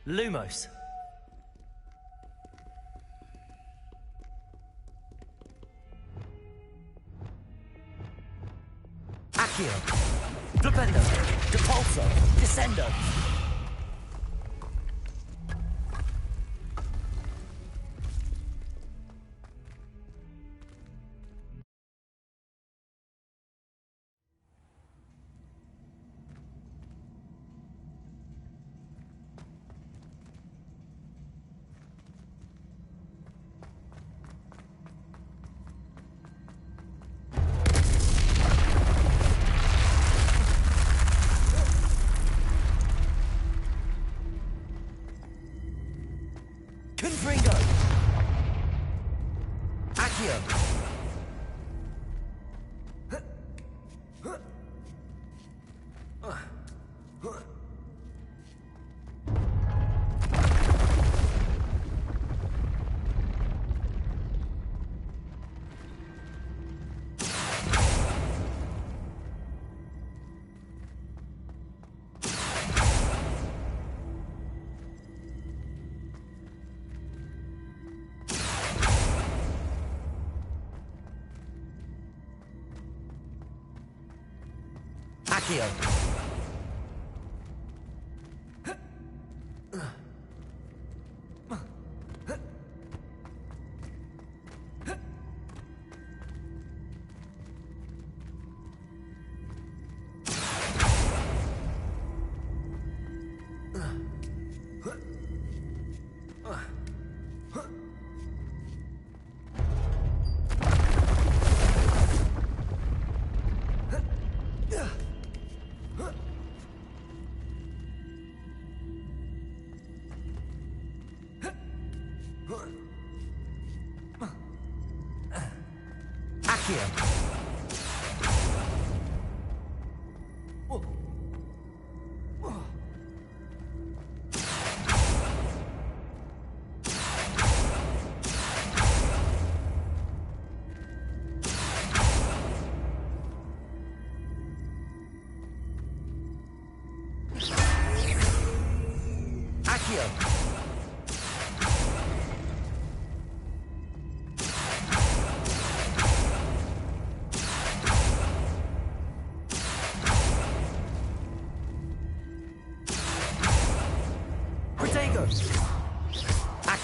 Lumos. Accio. Flipendo, Depulso, Descendo. Confringo! Accio! Accio!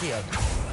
Accio!